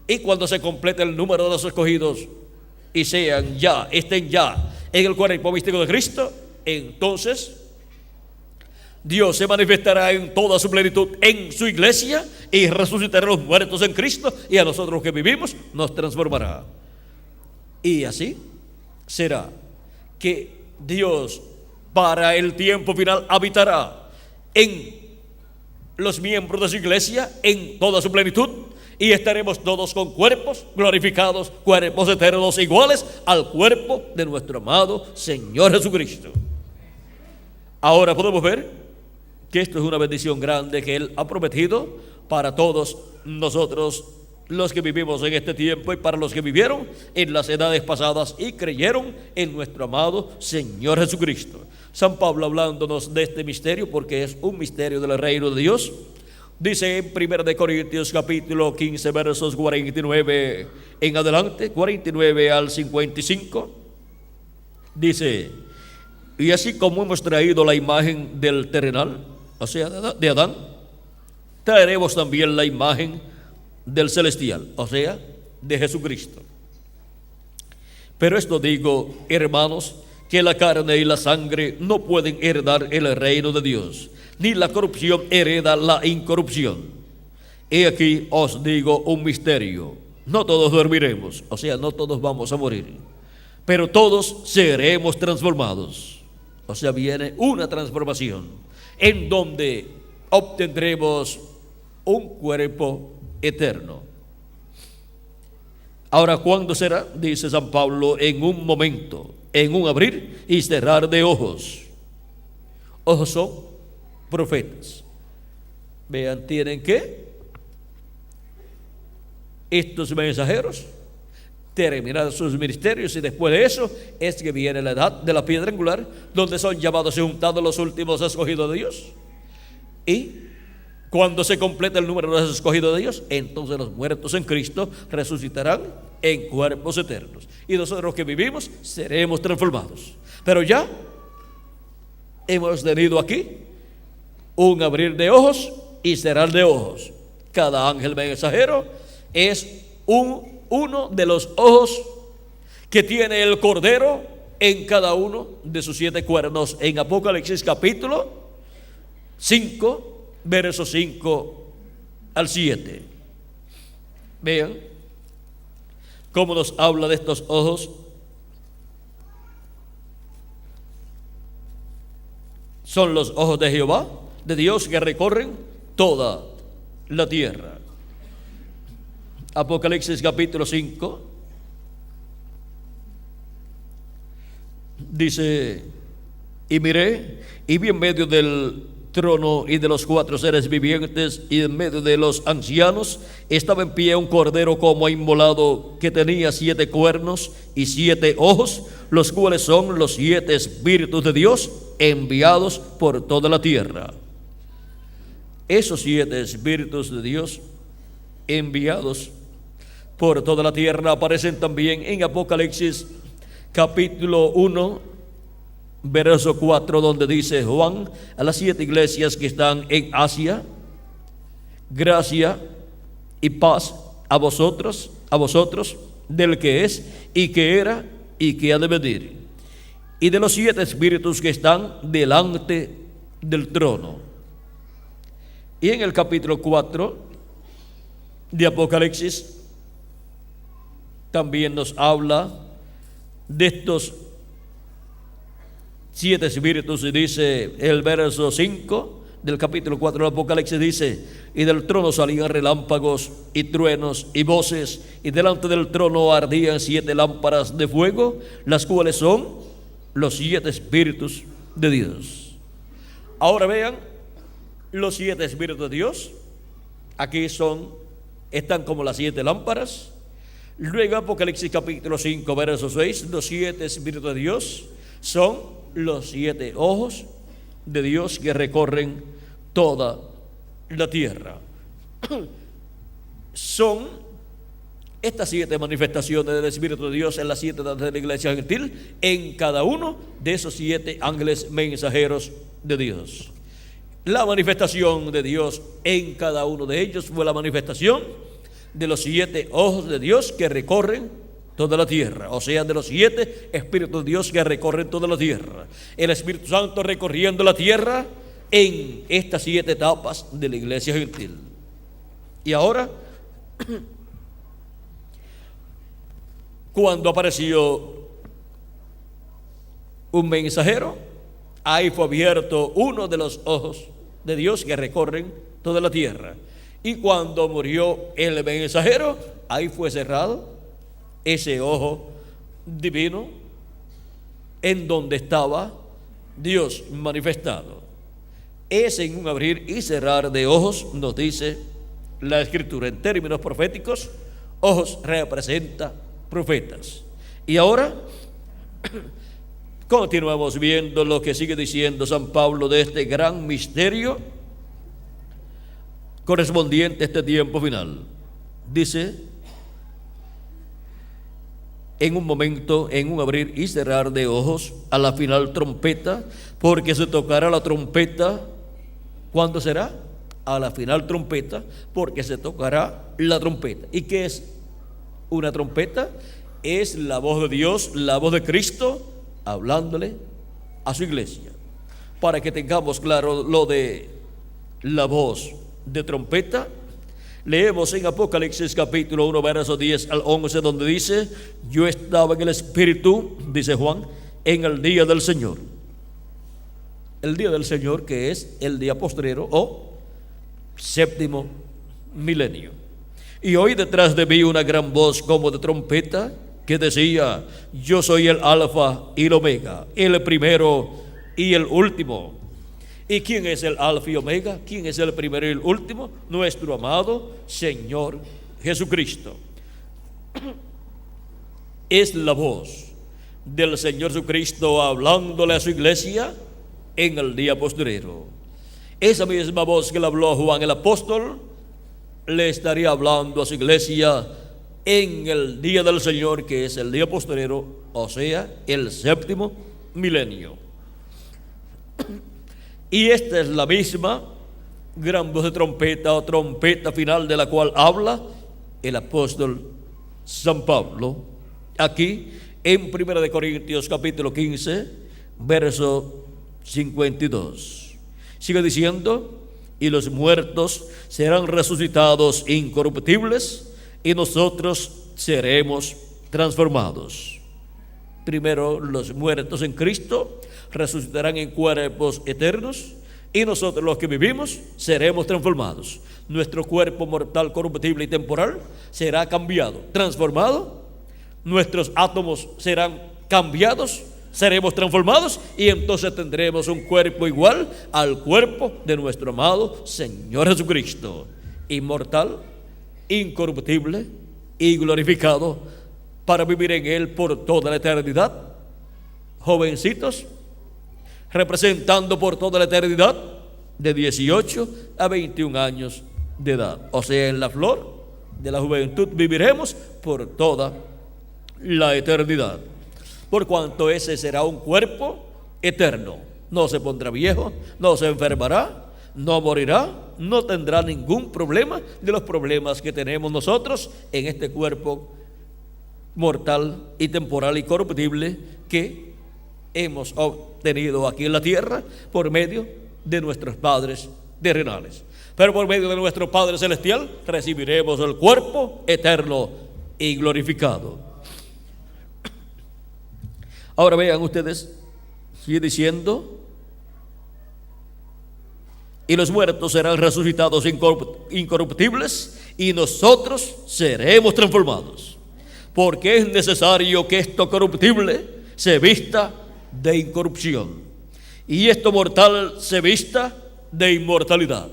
Y cuando se complete el número de los escogidos y estén ya en el cuerpo místico de Cristo, entonces Dios se manifestará en toda su plenitud en su iglesia y resucitará a los muertos en Cristo, y a nosotros que vivimos nos transformará. Y así será que Dios para el tiempo final habitará en los miembros de su iglesia en toda su plenitud, y estaremos todos con cuerpos glorificados, cuerpos eternos iguales al cuerpo de nuestro amado Señor Jesucristo. Ahora podemos ver que esto es una bendición grande que Él ha prometido para todos nosotros los que vivimos en este tiempo, y para los que vivieron en las edades pasadas y creyeron en nuestro amado Señor Jesucristo. San Pablo, hablándonos de este misterio, porque es un misterio del reino de Dios, dice en 1 Corintios capítulo 15, versos 49 en adelante, 49 al 55, dice: y así como hemos traído la imagen del terrenal, o sea, de Adán, traeremos también la imagen del celestial, o sea, de Jesucristo. Pero esto digo, hermanos, que la carne y la sangre no pueden heredar el reino de Dios, ni la corrupción hereda la incorrupción. He aquí os digo un misterio: no todos dormiremos, o sea, no todos vamos a morir, pero todos seremos transformados. O sea, viene una transformación en donde obtendremos un cuerpo eterno. Ahora, ¿cuándo será? Dice San Pablo: en un momento, en un abrir y cerrar de ojos. Ojos son profetas. Vean, tienen que estos mensajeros terminar sus ministerios, y después de eso es que viene la edad de la piedra angular, donde son llamados y juntados los últimos escogidos de Dios. Y cuando se complete el número de los escogidos de Dios, entonces los muertos en Cristo resucitarán en cuerpos eternos, y nosotros que vivimos seremos transformados. Pero ya hemos tenido aquí un abrir de ojos y cerrar de ojos. Cada ángel mensajero es uno de los ojos que tiene el Cordero en cada uno de sus 7 cuernos, en Apocalipsis capítulo 5, versos 5 al 7. Vean cómo nos habla de estos ojos. Son los ojos de Jehová, de Dios, que recorren toda la tierra. Apocalipsis capítulo 5, Dice, y miré, y vi en medio del trono y de los 4 seres vivientes y en medio de los ancianos estaba en pie un cordero como inmolado que tenía 7 cuernos y 7 ojos, los cuales son los 7 espíritus de Dios enviados por toda la tierra. Esos 7 espíritus de Dios enviados por toda la tierra aparecen también en Apocalipsis capítulo 1 verso 4, donde dice Juan a las 7 iglesias que están en Asia: gracia y paz a vosotros, del que es y que era y que ha de venir, y de los 7 espíritus que están delante del trono. Y en el capítulo 4 de Apocalipsis también nos habla de estos 7 espíritus, y dice el verso 5 del capítulo 4 del Apocalipsis, dice: y del trono salían relámpagos y truenos y voces, y delante del trono ardían 7 lámparas de fuego, las cuales son los 7 espíritus de Dios. Ahora vean, los 7 espíritus de Dios aquí están como las 7 lámparas. Luego Apocalipsis capítulo 5 verso 6, los 7 espíritus de Dios son los 7 ojos de Dios que recorren toda la tierra. Son estas 7 manifestaciones del Espíritu de Dios en las 7 edades de la iglesia gentil, en cada uno de esos 7 ángeles mensajeros de Dios. La manifestación de Dios en cada uno de ellos fue la manifestación de los 7 ojos de Dios que recorren toda la tierra, o sea, de los 7 espíritus de Dios que recorren toda la tierra. El Espíritu Santo recorriendo la tierra en estas 7 etapas de la iglesia gentil. Y ahora, cuando apareció un mensajero, ahí fue abierto uno de los ojos de Dios que recorren toda la tierra. Y cuando murió el mensajero, ahí fue cerrado ese ojo divino en donde estaba Dios manifestado. Es en un abrir y cerrar de ojos, nos dice la Escritura. En términos proféticos, ojos representa profetas. Y ahora continuamos viendo lo que sigue diciendo San Pablo de este gran misterio correspondiente a este tiempo final. Dice: en un momento, en un abrir y cerrar de ojos, a la final trompeta, porque se tocará la trompeta. ¿Cuándo será? A la final trompeta, porque se tocará la trompeta. ¿Y qué es una trompeta? Es la voz de Dios, la voz de Cristo, hablándole a su iglesia. Para que tengamos claro lo de la voz de trompeta, leemos en Apocalipsis capítulo 1 versos 10 al 11, donde dice: yo estaba en el Espíritu, dice Juan, en el día del Señor. El día del Señor, que es el día postrero o séptimo milenio. Y oí detrás de mí una gran voz como de trompeta que decía: yo soy el Alfa y el Omega, el primero y el último. ¿Y quién es el Alfa y Omega? ¿Quién es el primero y el último? Nuestro amado Señor Jesucristo. Es la voz del Señor Jesucristo hablándole a su iglesia en el día postrero. Esa misma voz que le habló a Juan el apóstol le estaría hablando a su iglesia en el día del Señor, que es el día postrero, o sea, el séptimo milenio. Y esta es la misma gran voz de trompeta o trompeta final de la cual habla el apóstol San Pablo aquí en 1 Corintios capítulo 15 verso 52. Sigue diciendo: y los muertos serán resucitados incorruptibles y nosotros seremos transformados. Primero, los muertos en Cristo resucitarán en cuerpos eternos, y nosotros los que vivimos seremos transformados. Nuestro cuerpo mortal, corruptible y temporal será cambiado, transformado. Nuestros átomos serán cambiados, seremos transformados y entonces tendremos un cuerpo igual al cuerpo de nuestro amado Señor Jesucristo, inmortal, incorruptible y glorificado, para vivir en Él por toda la eternidad. Jovencitos, representando por toda la eternidad, de 18 a 21 años de edad, o sea, en la flor de la juventud viviremos por toda la eternidad, por cuanto ese será un cuerpo eterno. No se pondrá viejo, no se enfermará, no morirá, no tendrá ningún problema de los problemas que tenemos nosotros en este cuerpo mortal y temporal y corruptible que hemos obtenido aquí en la tierra por medio de nuestros padres terrenales. Pero por medio de nuestro Padre Celestial recibiremos el cuerpo eterno y glorificado. Ahora vean ustedes, sigue diciendo: y los muertos serán resucitados incorruptibles, y nosotros seremos transformados, porque es necesario que esto corruptible se vista de incorrupción, y esto mortal se vista de inmortalidad.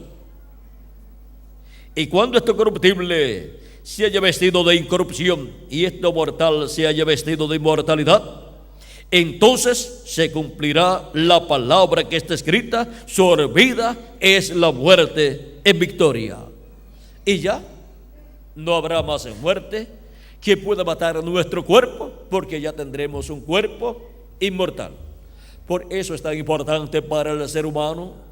Y cuando esto corruptible se haya vestido de incorrupción y esto mortal se haya vestido de inmortalidad, entonces se cumplirá la palabra que está escrita: sorbida es la muerte en victoria. Y ya no habrá más muerte que pueda matar nuestro cuerpo, porque ya tendremos un cuerpo inmortal. Por eso es tan importante para el ser humano,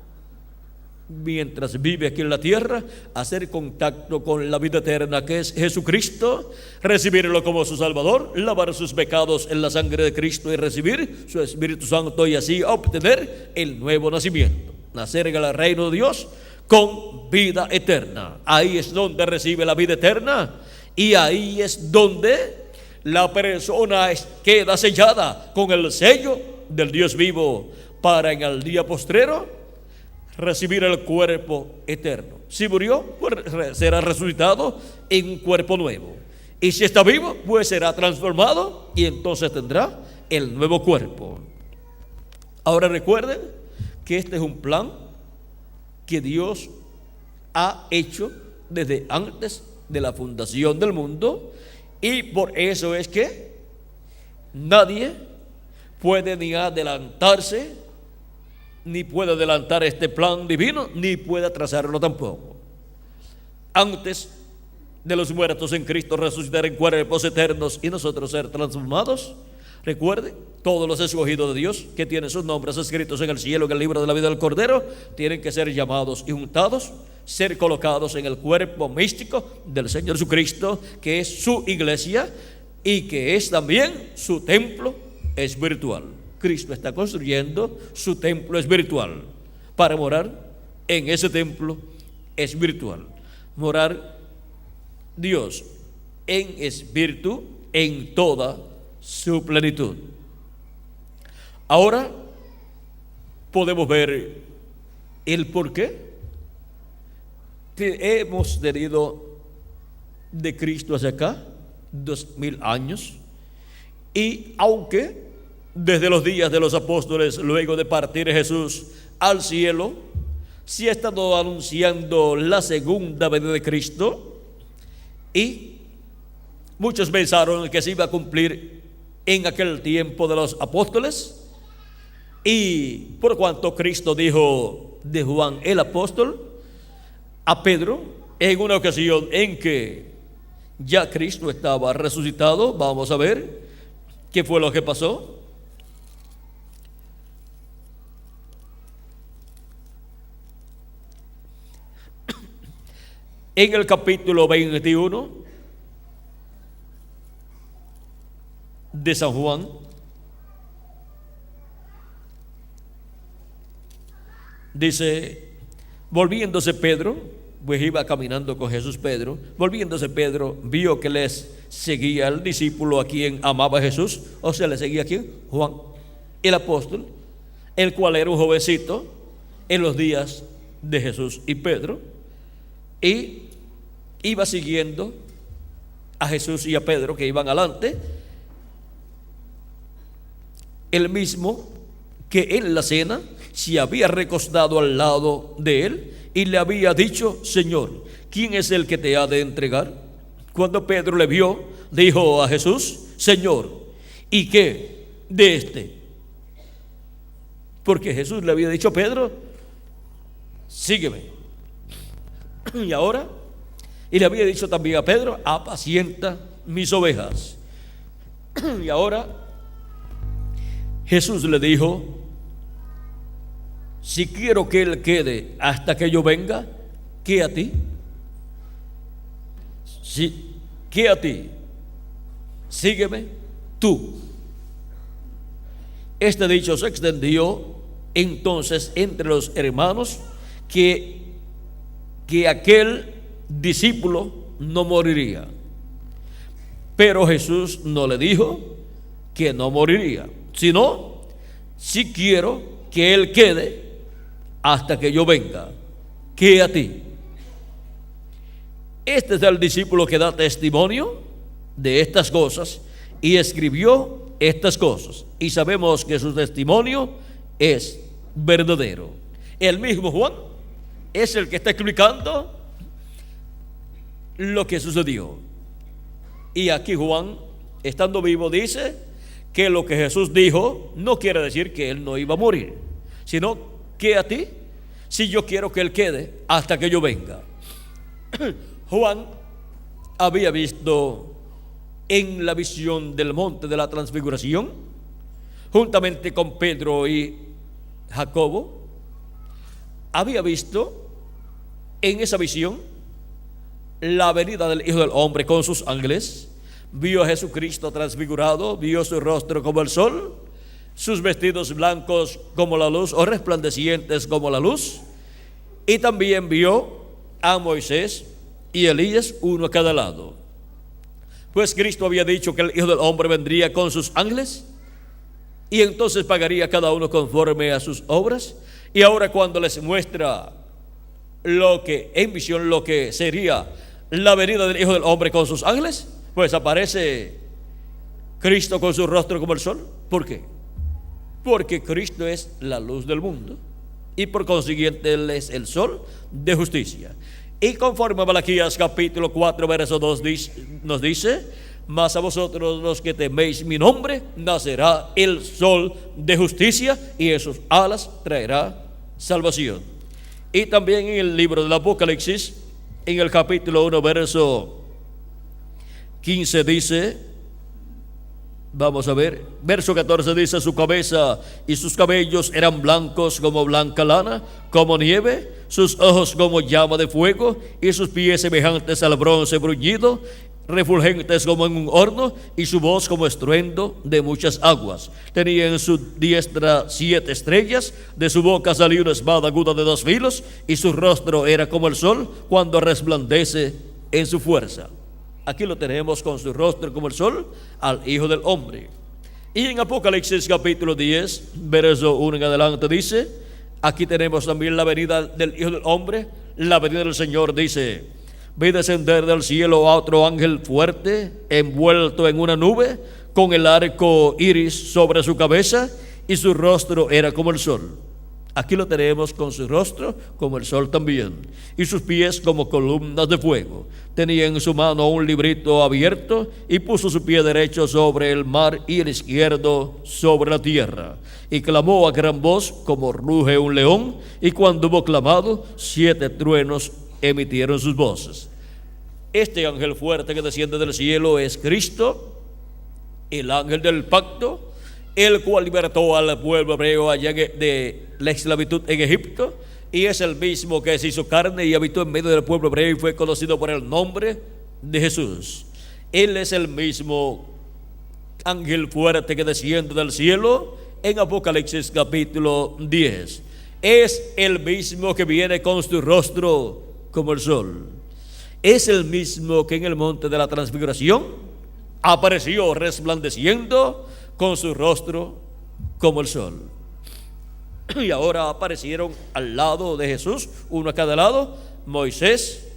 mientras vive aquí en la tierra, hacer contacto con la vida eterna que es Jesucristo, recibirlo como su Salvador, lavar sus pecados en la sangre de Cristo y recibir su Espíritu Santo, y así obtener el nuevo nacimiento, nacer en el reino de Dios con vida eterna. Ahí es donde recibe la vida eterna, y ahí es donde la persona queda sellada con el sello del Dios vivo, para en el día postrero recibir el cuerpo eterno. Si murió, pues será resucitado en un cuerpo nuevo. Y si está vivo, pues será transformado y entonces tendrá el nuevo cuerpo. Ahora recuerden que este es un plan que Dios ha hecho desde antes de la fundación del mundo, y por eso es que nadie puede ni adelantarse, ni puede adelantar este plan divino, ni puede atrasarlo tampoco. Antes de los muertos en Cristo resucitar en cuerpos eternos y nosotros ser transformados, recuerden, todos los escogidos de Dios que tienen sus nombres escritos en el cielo, en el libro de la vida del Cordero, tienen que ser llamados y juntados, ser colocados en el cuerpo místico del Señor Jesucristo, que es su iglesia y que es también su templo espiritual. Cristo está construyendo su templo espiritual para morar en ese templo espiritual. Morar Dios en espíritu en toda su plenitud. Ahora podemos ver el por qué hemos tenido de Cristo hacia acá 2000 años, y aunque desde los días de los apóstoles, luego de partir Jesús al cielo, se ha estado anunciando la segunda venida de Cristo, y muchos pensaron que se iba a cumplir en aquel tiempo de los apóstoles, y por cuanto Cristo dijo de Juan el apóstol a Pedro en una ocasión en que ya Cristo estaba resucitado, vamos a ver qué fue lo que pasó. En el capítulo 21 de San Juan, dice: volviéndose Pedro, pues iba caminando con Jesús Pedro, volviéndose Pedro vio que les seguía el discípulo a quien amaba Jesús, o sea, le seguía a quien, Juan, el apóstol, el cual era un jovencito en los días de Jesús y Pedro, y iba siguiendo a Jesús y a Pedro, que iban adelante, el mismo que en la cena se había recostado al lado de él y le había dicho: Señor, ¿quién es el que te ha de entregar? Cuando Pedro le vio, dijo a Jesús: Señor, ¿y qué de este? Porque Jesús le había dicho a Pedro: sígueme. Y le había dicho también a Pedro: apacienta mis ovejas. Y ahora Jesús le dijo: si quiero que él quede hasta que yo venga, ¿qué a ti? Sí, ¿qué a ti? Sígueme tú. Este dicho se extendió entonces entre los hermanos que aquel discípulo no moriría. Pero Jesús no le dijo que no moriría, sino: si quiero que él quede hasta que yo venga, ¿qué a ti? Este es el discípulo que da testimonio de estas cosas y escribió estas cosas, y sabemos que su testimonio es verdadero. El mismo Juan es el que está explicando lo que sucedió. Y aquí Juan, estando vivo, dice que lo que Jesús dijo no quiere decir que él no iba a morir, sino que a ti, si yo quiero que él quede hasta que yo venga. Juan había visto en la visión del monte de la transfiguración, juntamente con Pedro y Jacobo, había visto en esa visión la venida del Hijo del Hombre con sus ángeles. Vio a Jesucristo transfigurado, vio su rostro como el sol, sus vestidos blancos como la luz, o resplandecientes como la luz, y también vio a Moisés y Elías, uno a cada lado. Pues Cristo había dicho que el Hijo del Hombre vendría con sus ángeles y entonces pagaría a cada uno conforme a sus obras. Y ahora, cuando les muestra lo que en visión, lo que sería la venida del Hijo del Hombre con sus ángeles, pues aparece Cristo con su rostro como el sol. ¿Por qué? Porque Cristo es la luz del mundo y por consiguiente Él es el sol de justicia. Y conforme a Malaquías capítulo 4 verso 2 nos dice: mas a vosotros los que teméis mi nombre, nacerá el sol de justicia y en sus alas traerá salvación. Y también en el libro del Apocalipsis, en el capítulo 1 verso 15 dice, vamos a ver, verso 14 dice: su cabeza y sus cabellos eran blancos como blanca lana, como nieve, sus ojos como llama de fuego, y sus pies semejantes al bronce bruñido, refulgentes como en un horno, y su voz como estruendo de muchas aguas. Tenía en su diestra 7 estrellas, de su boca salía una espada aguda de 2 filos, y su rostro era como el sol cuando resplandece en su fuerza. Aquí lo tenemos con su rostro como el sol, al Hijo del Hombre. Y en Apocalipsis capítulo 10, verso 1 en adelante dice, aquí tenemos también la venida del Hijo del Hombre. La venida del Señor dice: vi descender del cielo a otro ángel fuerte, envuelto en una nube, con el arco iris sobre su cabeza, y su rostro era como el sol. Aquí lo tenemos con su rostro como el sol también, y sus pies como columnas de fuego. Tenía en su mano un librito abierto, y puso su pie derecho sobre el mar y el izquierdo sobre la tierra. Y clamó a gran voz como ruge un león, y cuando hubo clamado, 7 truenos emitieron sus voces. Este ángel fuerte que desciende del cielo es Cristo, el ángel del pacto, el cual libertó al pueblo hebreo allá de la esclavitud en Egipto, y es el mismo que se hizo carne y habitó en medio del pueblo hebreo y fue conocido por el nombre de Jesús. Él es el mismo ángel fuerte que desciende del cielo en Apocalipsis capítulo 10. Es el mismo que viene con su rostro como el sol. Es el mismo que en el monte de la transfiguración apareció resplandeciendo con su rostro como el sol. Y ahora aparecieron al lado de Jesús, uno a cada lado, Moisés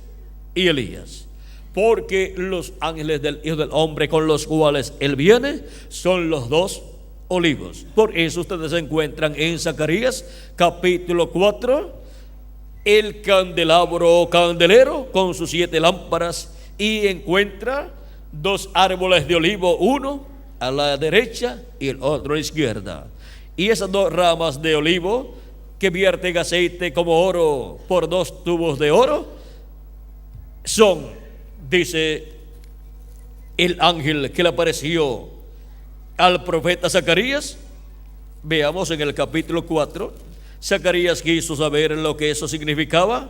y Elías. Porque los ángeles del Hijo del Hombre con los cuales Él viene son los 2 olivos. Por eso ustedes encuentran en Zacarías capítulo 4 el candelabro o candelero con sus 7 lámparas, y encuentra 2 árboles de olivo, uno a la derecha y el otro a la izquierda. Y esas 2 ramas de olivo que vierten aceite como oro por 2 tubos de oro son, dice el ángel que le apareció al profeta Zacarías. Veamos en el capítulo 4. Zacarías quiso saber lo que eso significaba.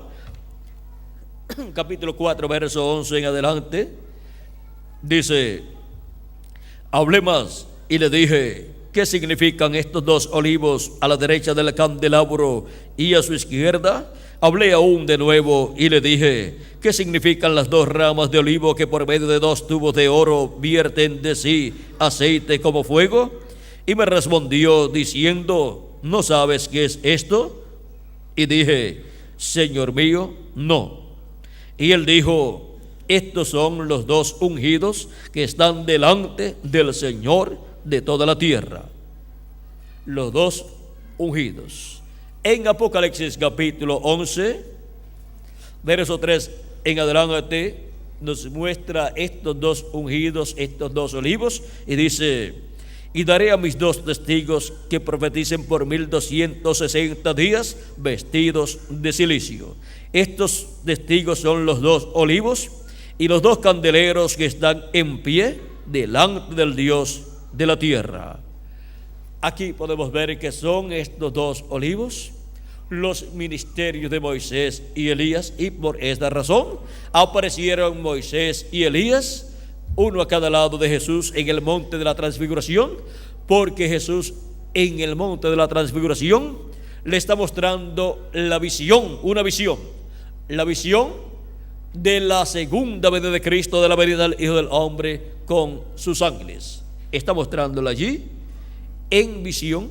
Capítulo 4, verso 11 en adelante. Dice: hablé más y le dije: ¿qué significan estos 2 olivos a la derecha del candelabro y a su izquierda? Hablé aún de nuevo y le dije: ¿qué significan las 2 ramas de olivo que por medio de 2 tubos de oro vierten de sí aceite como fuego? Y me respondió diciendo: ¿no sabes qué es esto? Y dije: Señor mío, no. Y él dijo: estos son los 2 ungidos que están delante del Señor de toda la tierra. Los 2 ungidos. En Apocalipsis capítulo 11, verso 3 en adelante, nos muestra estos 2 ungidos, estos 2 olivos, y dice: y daré a mis 2 testigos que profeticen por 1260 días vestidos de cilicio. Estos testigos son los 2 olivos y los 2 candeleros que están en pie delante del Dios de la tierra. Aquí podemos ver que son estos 2 olivos los ministerios de Moisés y Elías, y por esta razón aparecieron Moisés y Elías, uno a cada lado de Jesús en el monte de la transfiguración, porque Jesús en el monte de la transfiguración le está mostrando la visión, una visión, la visión de la segunda venida de Cristo, de la venida del Hijo del Hombre con sus ángeles. Está mostrándole allí en visión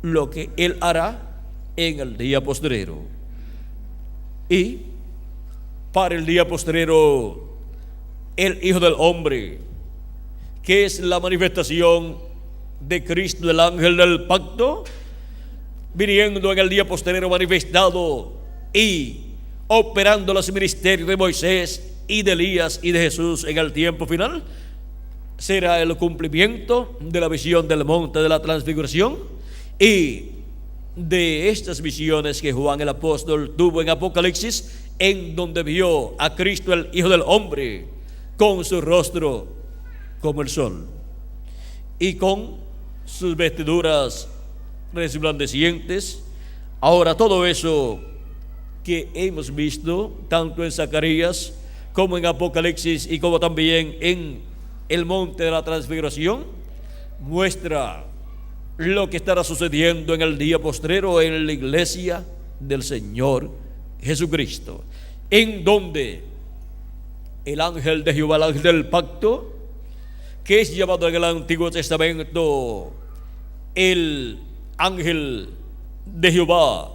lo que Él hará en el día postrero. Y para el día postrero, el Hijo del Hombre, que es la manifestación de Cristo, el ángel del pacto, viniendo en el día postrero manifestado y operando los ministerios de Moisés y de Elías y de Jesús en el tiempo final, será el cumplimiento de la visión del monte de la transfiguración y de estas visiones que Juan el apóstol tuvo en Apocalipsis, en donde vio a Cristo, el Hijo del Hombre, con su rostro como el sol y con sus vestiduras resplandecientes. Ahora, todo eso que hemos visto tanto en Zacarías como en Apocalipsis y como también en el monte de la transfiguración, muestra lo que estará sucediendo en el día postrero en la iglesia del Señor Jesucristo, en donde el ángel de Jehová, el ángel del pacto, que es llamado en el Antiguo Testamento el ángel de Jehová,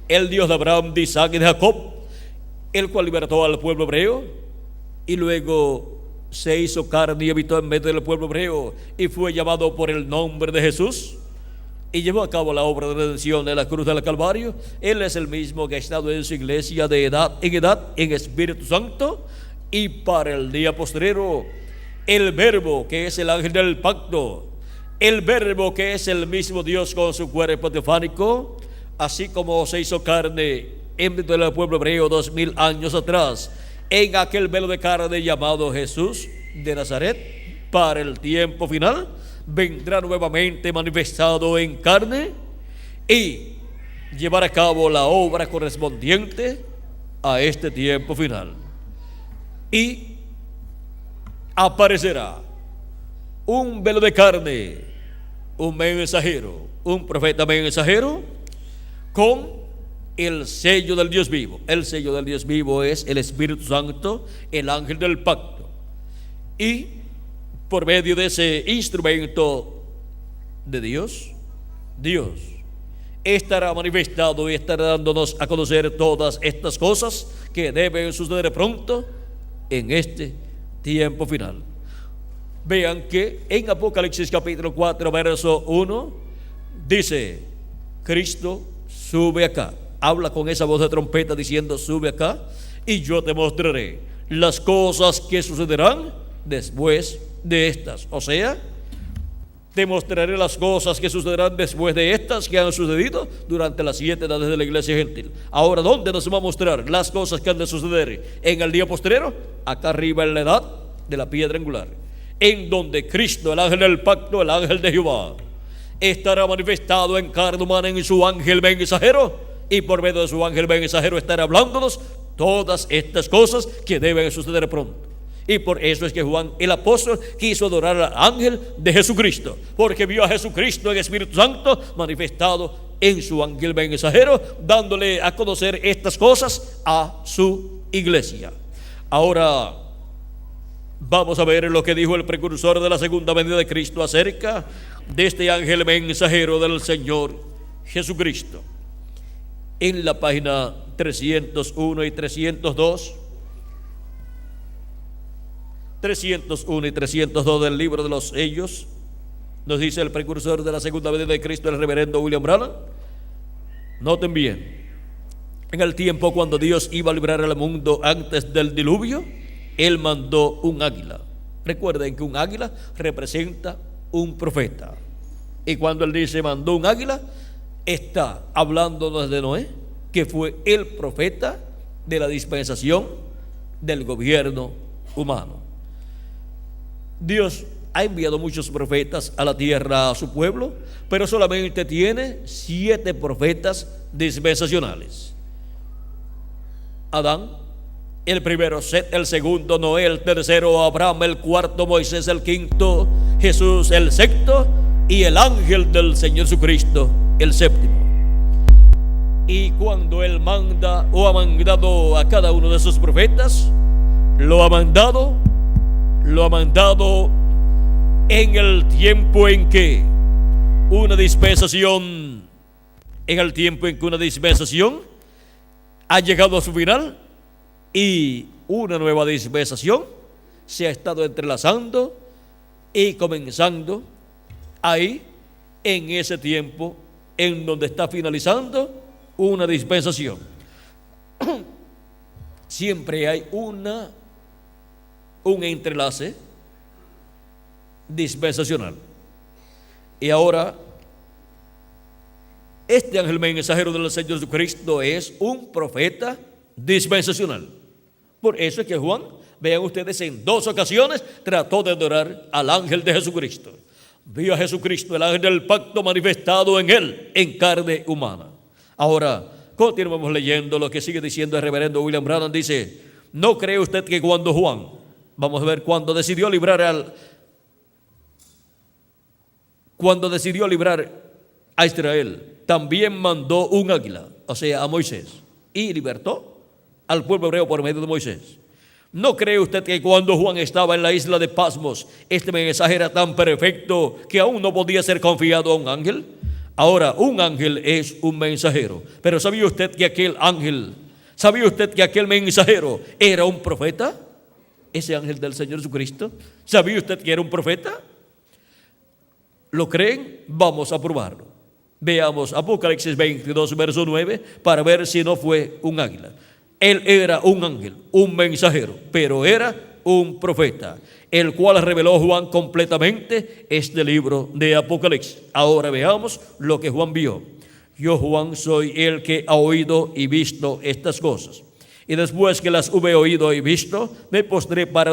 el Dios de Abraham, de Isaac y de Jacob, el cual libertó al pueblo hebreo y luego se hizo carne y habitó en medio del pueblo hebreo y fue llamado por el nombre de Jesús y llevó a cabo la obra de redención de la cruz del Calvario. Él es el mismo que ha estado en su iglesia de edad en Espíritu Santo. Y para el día postrero, el Verbo, que es el ángel del pacto, el Verbo, que es el mismo Dios con su cuerpo teofánico, así como se hizo carne en medio del pueblo hebreo 2000 años atrás, en aquel velo de carne llamado Jesús de Nazaret, para el tiempo final, vendrá nuevamente manifestado en carne y llevar a cabo la obra correspondiente a este tiempo final. Y aparecerá un velo de carne, un mensajero, un profeta mensajero con el sello del Dios vivo. El sello del Dios vivo es el Espíritu Santo, el ángel del pacto. Y por medio de ese instrumento de Dios, Dios estará manifestado y estará dándonos a conocer todas estas cosas que deben suceder pronto en este tiempo final. Vean que en Apocalipsis capítulo 4, verso 1, dice, Cristo sube acá. Habla con esa voz de trompeta diciendo, sube acá y yo te mostraré las cosas que sucederán después de estas. O sea, te mostraré las cosas que sucederán después de estas que han sucedido durante las 7 edades de la iglesia gentil. Ahora, ¿dónde nos va a mostrar las cosas que han de suceder en el día postrero? Acá arriba en la edad de la piedra angular, en donde Cristo, el ángel del pacto, el ángel de Jehová, estará manifestado en carne humana en su ángel mensajero, y por medio de su ángel mensajero estará hablándonos todas estas cosas que deben suceder pronto. Y por eso es que Juan el apóstol quiso adorar al ángel de Jesucristo, porque vio a Jesucristo en Espíritu Santo manifestado en su ángel mensajero, dándole a conocer estas cosas a su iglesia. Ahora vamos a ver lo que dijo el precursor de la segunda venida de Cristo acerca de este ángel mensajero del Señor Jesucristo. En la página 301 y 302, 301 y 302 del libro de los sellos, nos dice el precursor de la segunda venida de Cristo, el reverendo William Branham. Noten bien, en el tiempo cuando Dios iba a librar al mundo antes del diluvio, Él mandó un águila. Recuerden que un águila representa un profeta, y cuando Él dice mandó un águila, está hablándonos de Noé, que fue el profeta de la dispensación del gobierno humano. Dios ha enviado muchos profetas a la tierra, a su pueblo, pero solamente tiene 7 profetas dispensacionales. Adán, el primero; Set, el segundo; Noé, el tercero; Abraham, el cuarto; Moisés, el quinto; Jesús, el sexto; y el ángel del Señor Jesucristo, el séptimo. Y cuando Él manda o ha mandado a cada uno de esos profetas, lo ha mandado en el tiempo en que una dispensación ha llegado a su final, y una nueva dispensación se ha estado entrelazando y comenzando ahí, en ese tiempo en donde está finalizando una dispensación. Siempre hay un entrelace dispensacional. Y ahora, este ángel mensajero del Señor Jesucristo es un profeta dispensacional. Por eso es que Juan, vean ustedes, en 2 ocasiones trató de adorar al ángel de Jesucristo. Vio a Jesucristo, el ángel del pacto, manifestado en él, en carne humana. Ahora, continuamos leyendo lo que sigue diciendo el reverendo William Branham. Dice, ¿no cree usted que cuando Juan, vamos a ver, cuando decidió librar a Israel, también mandó un águila, o sea, a Moisés, y libertó al pueblo hebreo por medio de Moisés? ¿No cree usted que cuando Juan estaba en la isla de Patmos, este mensaje era tan perfecto que aún no podía ser confiado a un ángel? Ahora, un ángel es un mensajero, pero ¿sabía usted que aquel mensajero era un profeta? Ese ángel del Señor Jesucristo, ¿sabía usted que era un profeta? ¿Lo creen? Vamos a probarlo. Veamos Apocalipsis 22, verso 9, para ver si no fue un águila. Él era un ángel, un mensajero, pero era un profeta, el cual reveló Juan completamente este libro de Apocalipsis. Ahora veamos lo que Juan vio. Yo, Juan, soy el que ha oído y visto estas cosas. Y después que las hube oído y visto, me postré para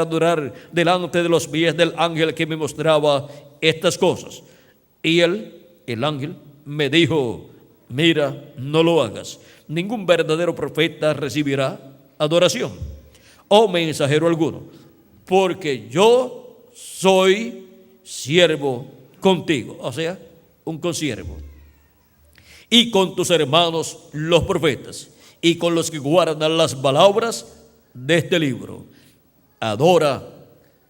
adorar delante de los pies del ángel que me mostraba estas cosas. Y él, el ángel, me dijo, mira, no lo hagas. Ningún verdadero profeta recibirá adoración o mensajero alguno, porque yo soy siervo contigo, o sea, un consiervo, y con tus hermanos los profetas, y con los que guardan las palabras de este libro. Adora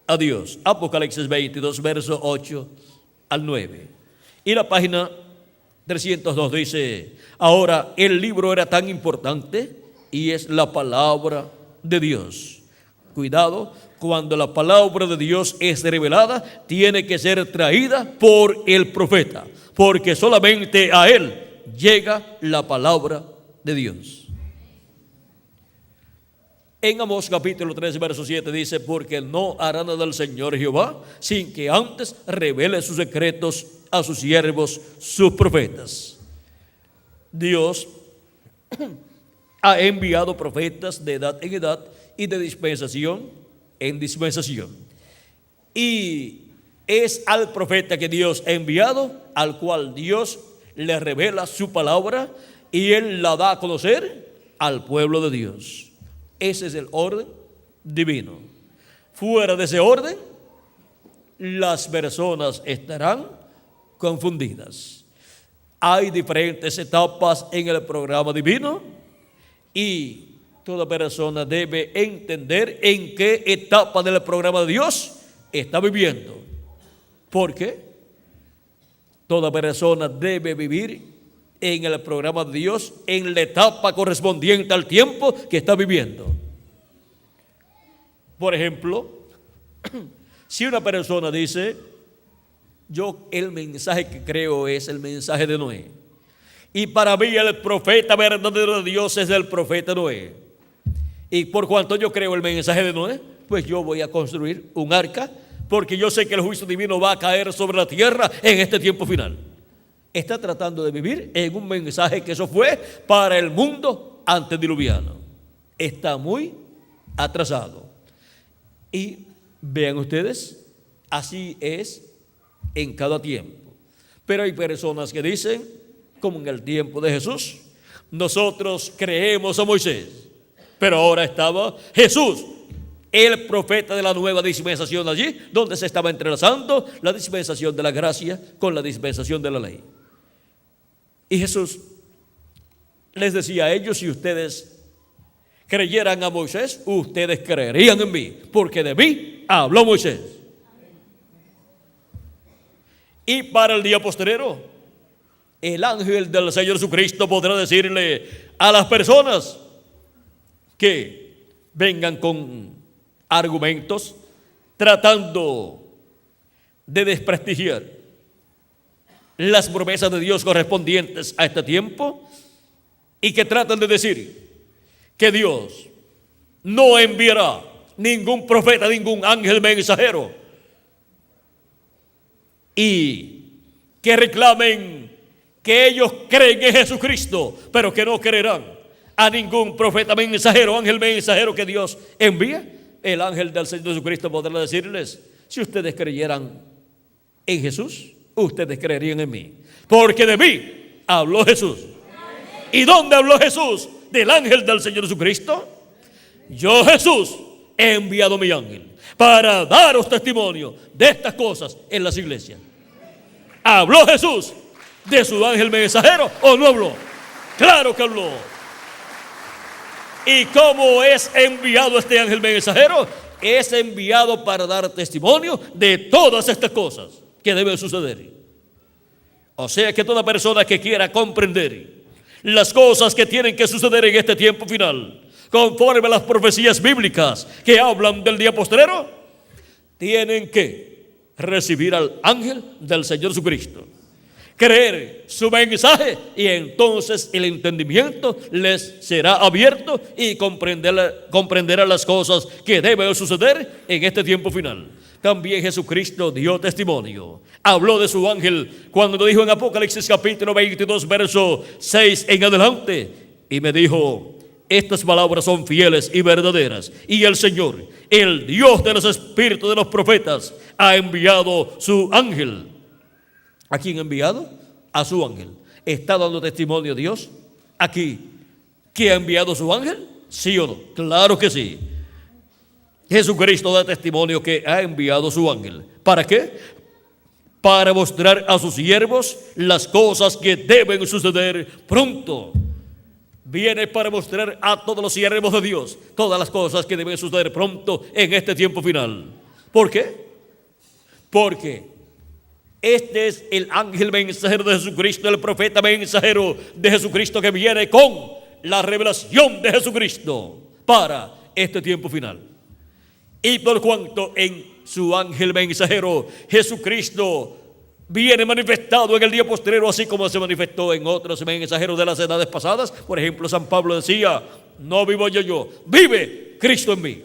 a Dios. Apocalipsis 22, verso 8 al 9. Y la página 302 dice, ahora el libro era tan importante y es la palabra de Dios. Cuidado, cuando la palabra de Dios es revelada, tiene que ser traída por el profeta, porque solamente a él llega la palabra de Dios. En Amós capítulo 3, verso 7 dice: porque no hará nada el Señor Jehová sin que antes revele sus secretos a sus siervos, sus profetas. Dios ha enviado profetas de edad en edad y de dispensación en dispensación. Y es al profeta que Dios ha enviado, al cual Dios le revela su palabra y él la da a conocer al pueblo de Dios. Ese es el orden divino. Fuera de ese orden, las personas estarán confundidas. Hay diferentes etapas en el programa divino y toda persona debe entender en qué etapa del programa de Dios está viviendo. Porque toda persona debe vivir en el programa de Dios en la etapa correspondiente al tiempo que está viviendo. Por ejemplo, si una persona dice: yo el mensaje que creo es el mensaje de Noé, y para mí el profeta verdadero de Dios es el profeta Noé, y por cuanto yo creo el mensaje de Noé, pues yo voy a construir un arca, porque yo sé que el juicio divino va a caer sobre la tierra en este tiempo final. Está tratando de vivir en un mensaje que eso fue para el mundo antediluviano. Está muy atrasado. Y vean ustedes, así es en cada tiempo. Pero hay personas que dicen, como en el tiempo de Jesús: nosotros creemos a Moisés, pero ahora estaba Jesús, el profeta de la nueva dispensación, allí donde se estaba entrelazando la dispensación de la gracia con la dispensación de la ley. Y Jesús les decía a ellos: si ustedes creyeran a Moisés, ustedes creerían en mí, porque de mí habló Moisés. Y para el día postrero, el ángel del Señor Jesucristo podrá decirle a las personas que vengan con argumentos tratando de desprestigiar las promesas de Dios correspondientes a este tiempo, y que tratan de decir que Dios no enviará ningún profeta, ningún ángel mensajero, y que reclamen que ellos creen en Jesucristo, pero que no creerán a ningún profeta mensajero, ángel mensajero que Dios envía. El ángel del Señor Jesucristo podrá decirles: si ustedes creyeran en Jesús, ustedes creerían en mí, porque de mí habló Jesús. ¿Y dónde habló Jesús? Del ángel del Señor Jesucristo. Yo, Jesús, he enviado mi ángel para daros testimonio de estas cosas en las iglesias. ¿Habló Jesús de su ángel mensajero o no habló? Claro que habló. ¿Y cómo es enviado este ángel mensajero? Es enviado para dar testimonio de todas estas cosas que deben suceder. O sea que toda persona que quiera comprender las cosas que tienen que suceder en este tiempo final, conforme a las profecías bíblicas que hablan del día postrero, tienen que recibir al ángel del Señor Jesucristo, creer su mensaje, y entonces el entendimiento les será abierto y comprenderán las cosas que deben suceder en este tiempo final. También Jesucristo dio testimonio, habló de su ángel cuando dijo en Apocalipsis capítulo 22, verso 6 en adelante: y me dijo: estas palabras son fieles y verdaderas, y el Señor, el Dios de los espíritus de los profetas, ha enviado su ángel. ¿A quién ha enviado? A su ángel. ¿Está dando testimonio Dios aquí que ha enviado su ángel? ¿Sí o no? Claro que sí. Jesucristo da testimonio que ha enviado su ángel. ¿Para qué? Para mostrar a sus siervos las cosas que deben suceder pronto. Viene para mostrar a todos los siervos de Dios todas las cosas que deben suceder pronto en este tiempo final. ¿Por qué? Porque este es el ángel mensajero de Jesucristo, el profeta mensajero de Jesucristo, que viene con la revelación de Jesucristo para este tiempo final. Y por cuanto en su ángel mensajero Jesucristo viene manifestado en el día postrero, así como se manifestó en otros mensajeros de las edades pasadas. Por ejemplo, San Pablo decía: no vivo yo, vive Cristo en mí.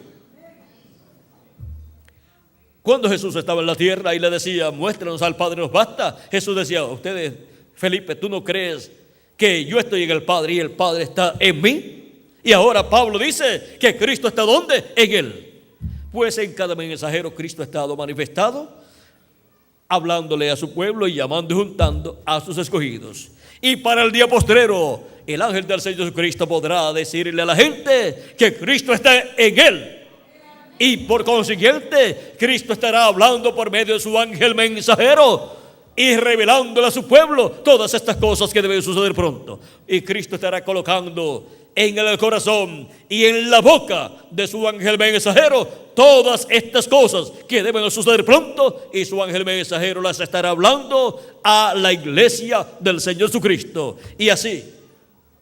Cuando Jesús estaba en la tierra y le decía: muéstranos al Padre, nos basta, Jesús decía: ustedes, Felipe, ¿tú no crees que yo estoy en el Padre y el Padre está en mí? Y ahora Pablo dice que Cristo está ¿dónde? En él. Pues en cada mensajero Cristo ha estado manifestado, hablándole a su pueblo y llamando y juntando a sus escogidos. Y para el día postrero, el ángel del Señor Jesucristo podrá decirle a la gente que Cristo está en él. Y por consiguiente, Cristo estará hablando por medio de su ángel mensajero y revelándole a su pueblo todas estas cosas que deben suceder pronto. Y Cristo estará colocando en el corazón y en la boca de su ángel mensajero todas estas cosas que deben suceder pronto, y su ángel mensajero las estará hablando a la iglesia del Señor Jesucristo. Y así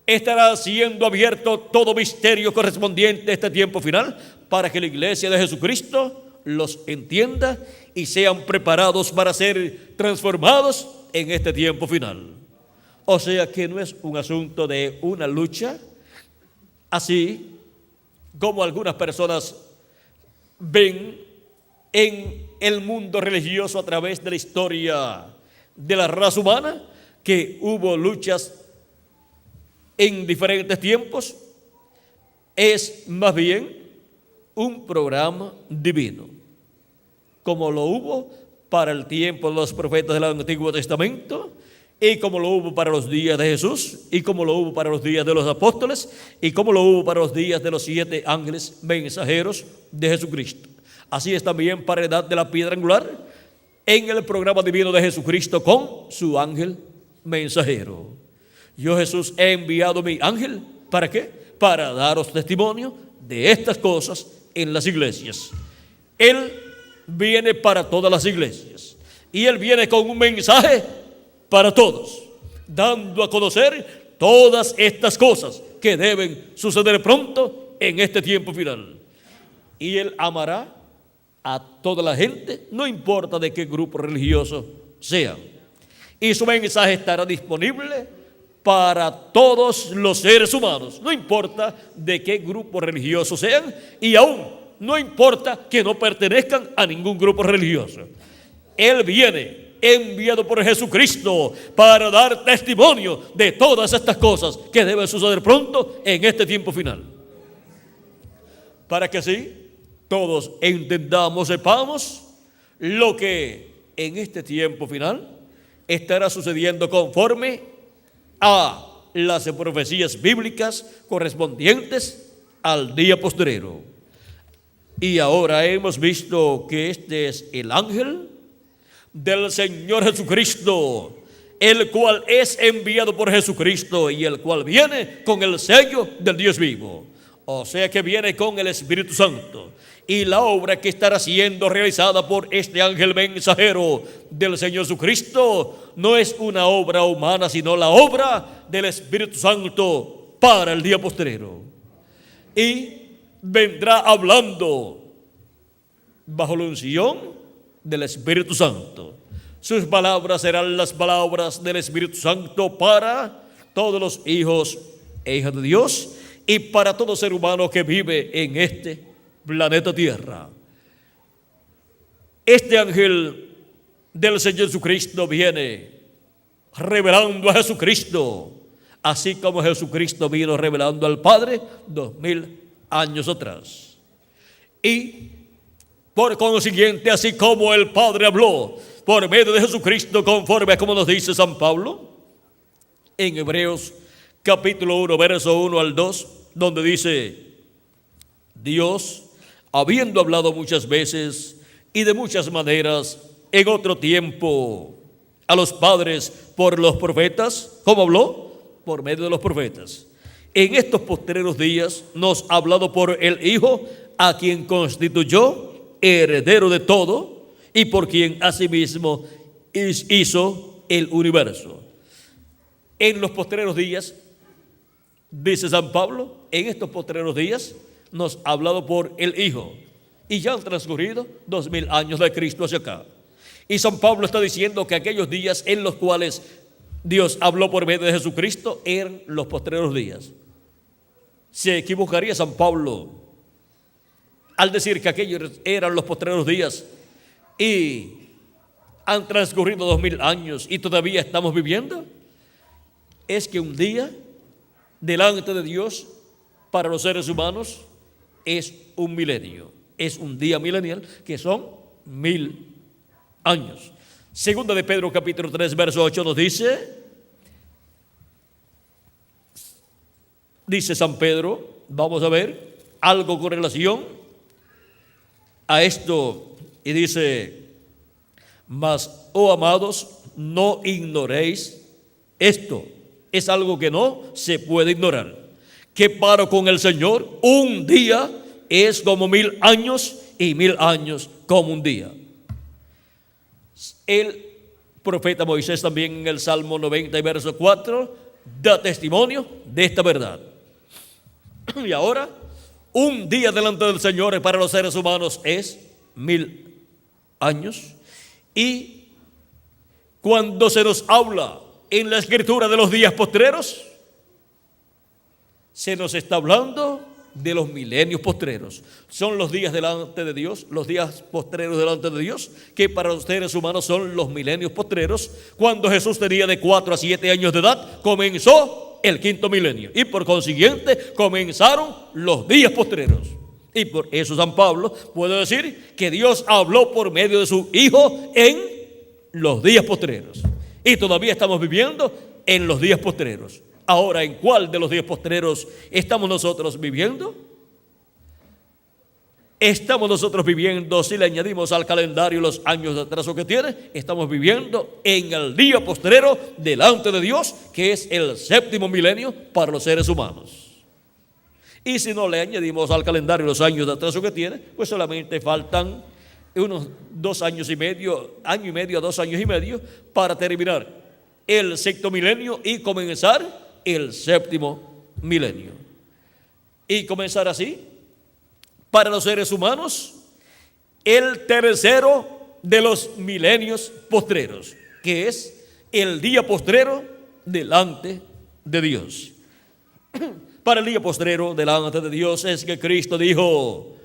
estará siendo abierto todo misterio correspondiente a este tiempo final, para que la iglesia de Jesucristo los entienda y sean preparados para ser transformados en este tiempo final. O sea que no es un asunto de una lucha, así como algunas personas ven en el mundo religioso a través de la historia de la raza humana, que hubo luchas en diferentes tiempos. Es más bien un programa divino, como lo hubo para el tiempo de los profetas del Antiguo Testamento, y como lo hubo para los días de Jesús, y como lo hubo para los días de los apóstoles, y como lo hubo para los días de los 7 ángeles mensajeros de Jesucristo. Así es también para la edad de la piedra angular, en el programa divino de Jesucristo con su ángel mensajero. Yo, Jesús, he enviado mi ángel, ¿para qué? Para daros testimonio de estas cosas en las iglesias. Él viene para todas las iglesias, y Él viene con un mensaje para todos, dando a conocer todas estas cosas que deben suceder pronto en este tiempo final. Y Él amará a toda la gente, no importa de qué grupo religioso sean, y su mensaje estará disponible para todos los seres humanos, no importa de qué grupo religioso sean, y aún no importa que no pertenezcan a ningún grupo religioso. Él viene enviado por Jesucristo para dar testimonio de todas estas cosas que deben suceder pronto en este tiempo final, para que así todos entendamos, sepamos lo que en este tiempo final estará sucediendo conforme a las profecías bíblicas correspondientes al día postrero. Y ahora hemos visto que este es el ángel del Señor Jesucristo, el cual es enviado por Jesucristo y el cual viene con el sello del Dios vivo, o sea que viene con el Espíritu Santo. Y la obra que estará siendo realizada por este ángel mensajero del Señor Jesucristo no es una obra humana, sino la obra del Espíritu Santo para el día postrero. Y vendrá hablando bajo la unción del Espíritu Santo. Sus palabras serán las palabras del Espíritu Santo para todos los hijos e hijas de Dios y para todo ser humano que vive en este planeta Tierra. Este ángel del Señor Jesucristo viene revelando a Jesucristo, así como Jesucristo vino revelando al Padre 2000 años atrás. Y por consiguiente, así como el Padre habló por medio de Jesucristo, conforme a como nos dice San Pablo en Hebreos capítulo 1, verso 1 al 2, donde dice: Dios, habiendo hablado muchas veces y de muchas maneras en otro tiempo a los padres por los profetas, ¿cómo habló? Por medio de los profetas. En estos postreros días nos ha hablado por el Hijo, a quien constituyó heredero de todo y por quien asimismo hizo el universo. En los postreros días, dice San Pablo, en estos postreros días nos ha hablado por el Hijo. Y ya han transcurrido 2000 años de Cristo hacia acá. Y San Pablo está diciendo que aquellos días en los cuales Dios habló por medio de Jesucristo eran los postreros días. Se equivocaría San Pablo al decir que aquellos eran los postreros días y han transcurrido 2000 años y todavía estamos viviendo. Es que un día delante de Dios para los seres humanos es un milenio, es un día milenial que son 1000 años. Segunda de Pedro capítulo 3 verso 8 nos dice San Pedro, vamos a ver algo con relación a esto, y dice: mas, oh amados, no ignoréis esto. Es algo que no se puede ignorar, que para con el Señor un día es como 1000 años y 1000 años como un día. El profeta Moisés también en el Salmo 90 y verso 4 da testimonio de esta verdad. Y ahora, un día delante del Señor para los seres humanos es 1000 años. Y cuando se nos habla en la escritura de los días postreros, se nos está hablando de los milenios postreros. Son los días delante de Dios, los días postreros delante de Dios, que para los seres humanos son los milenios postreros. Cuando Jesús tenía de 4 a 7 años de edad, comenzó el quinto milenio, y por consiguiente comenzaron los días postreros. Y por eso San Pablo puede decir que Dios habló por medio de su Hijo en los días postreros. Y todavía estamos viviendo en los días postreros. Ahora, ¿en cuál de los días postreros estamos nosotros viviendo? Estamos nosotros viviendo, si le añadimos al calendario los años de atraso que tiene, estamos viviendo en el día postrero delante de Dios, que es el séptimo milenio para los seres humanos. Y si no le añadimos al calendario los años de atraso que tiene, pues solamente faltan unos 2 años y medio, año y medio a 2 años y medio, para terminar el sexto milenio y comenzar el séptimo milenio. Y comenzar así, para los seres humanos, el tercero de los milenios postreros, que es el día postrero delante de Dios. Para el día postrero delante de Dios es que Cristo dijo: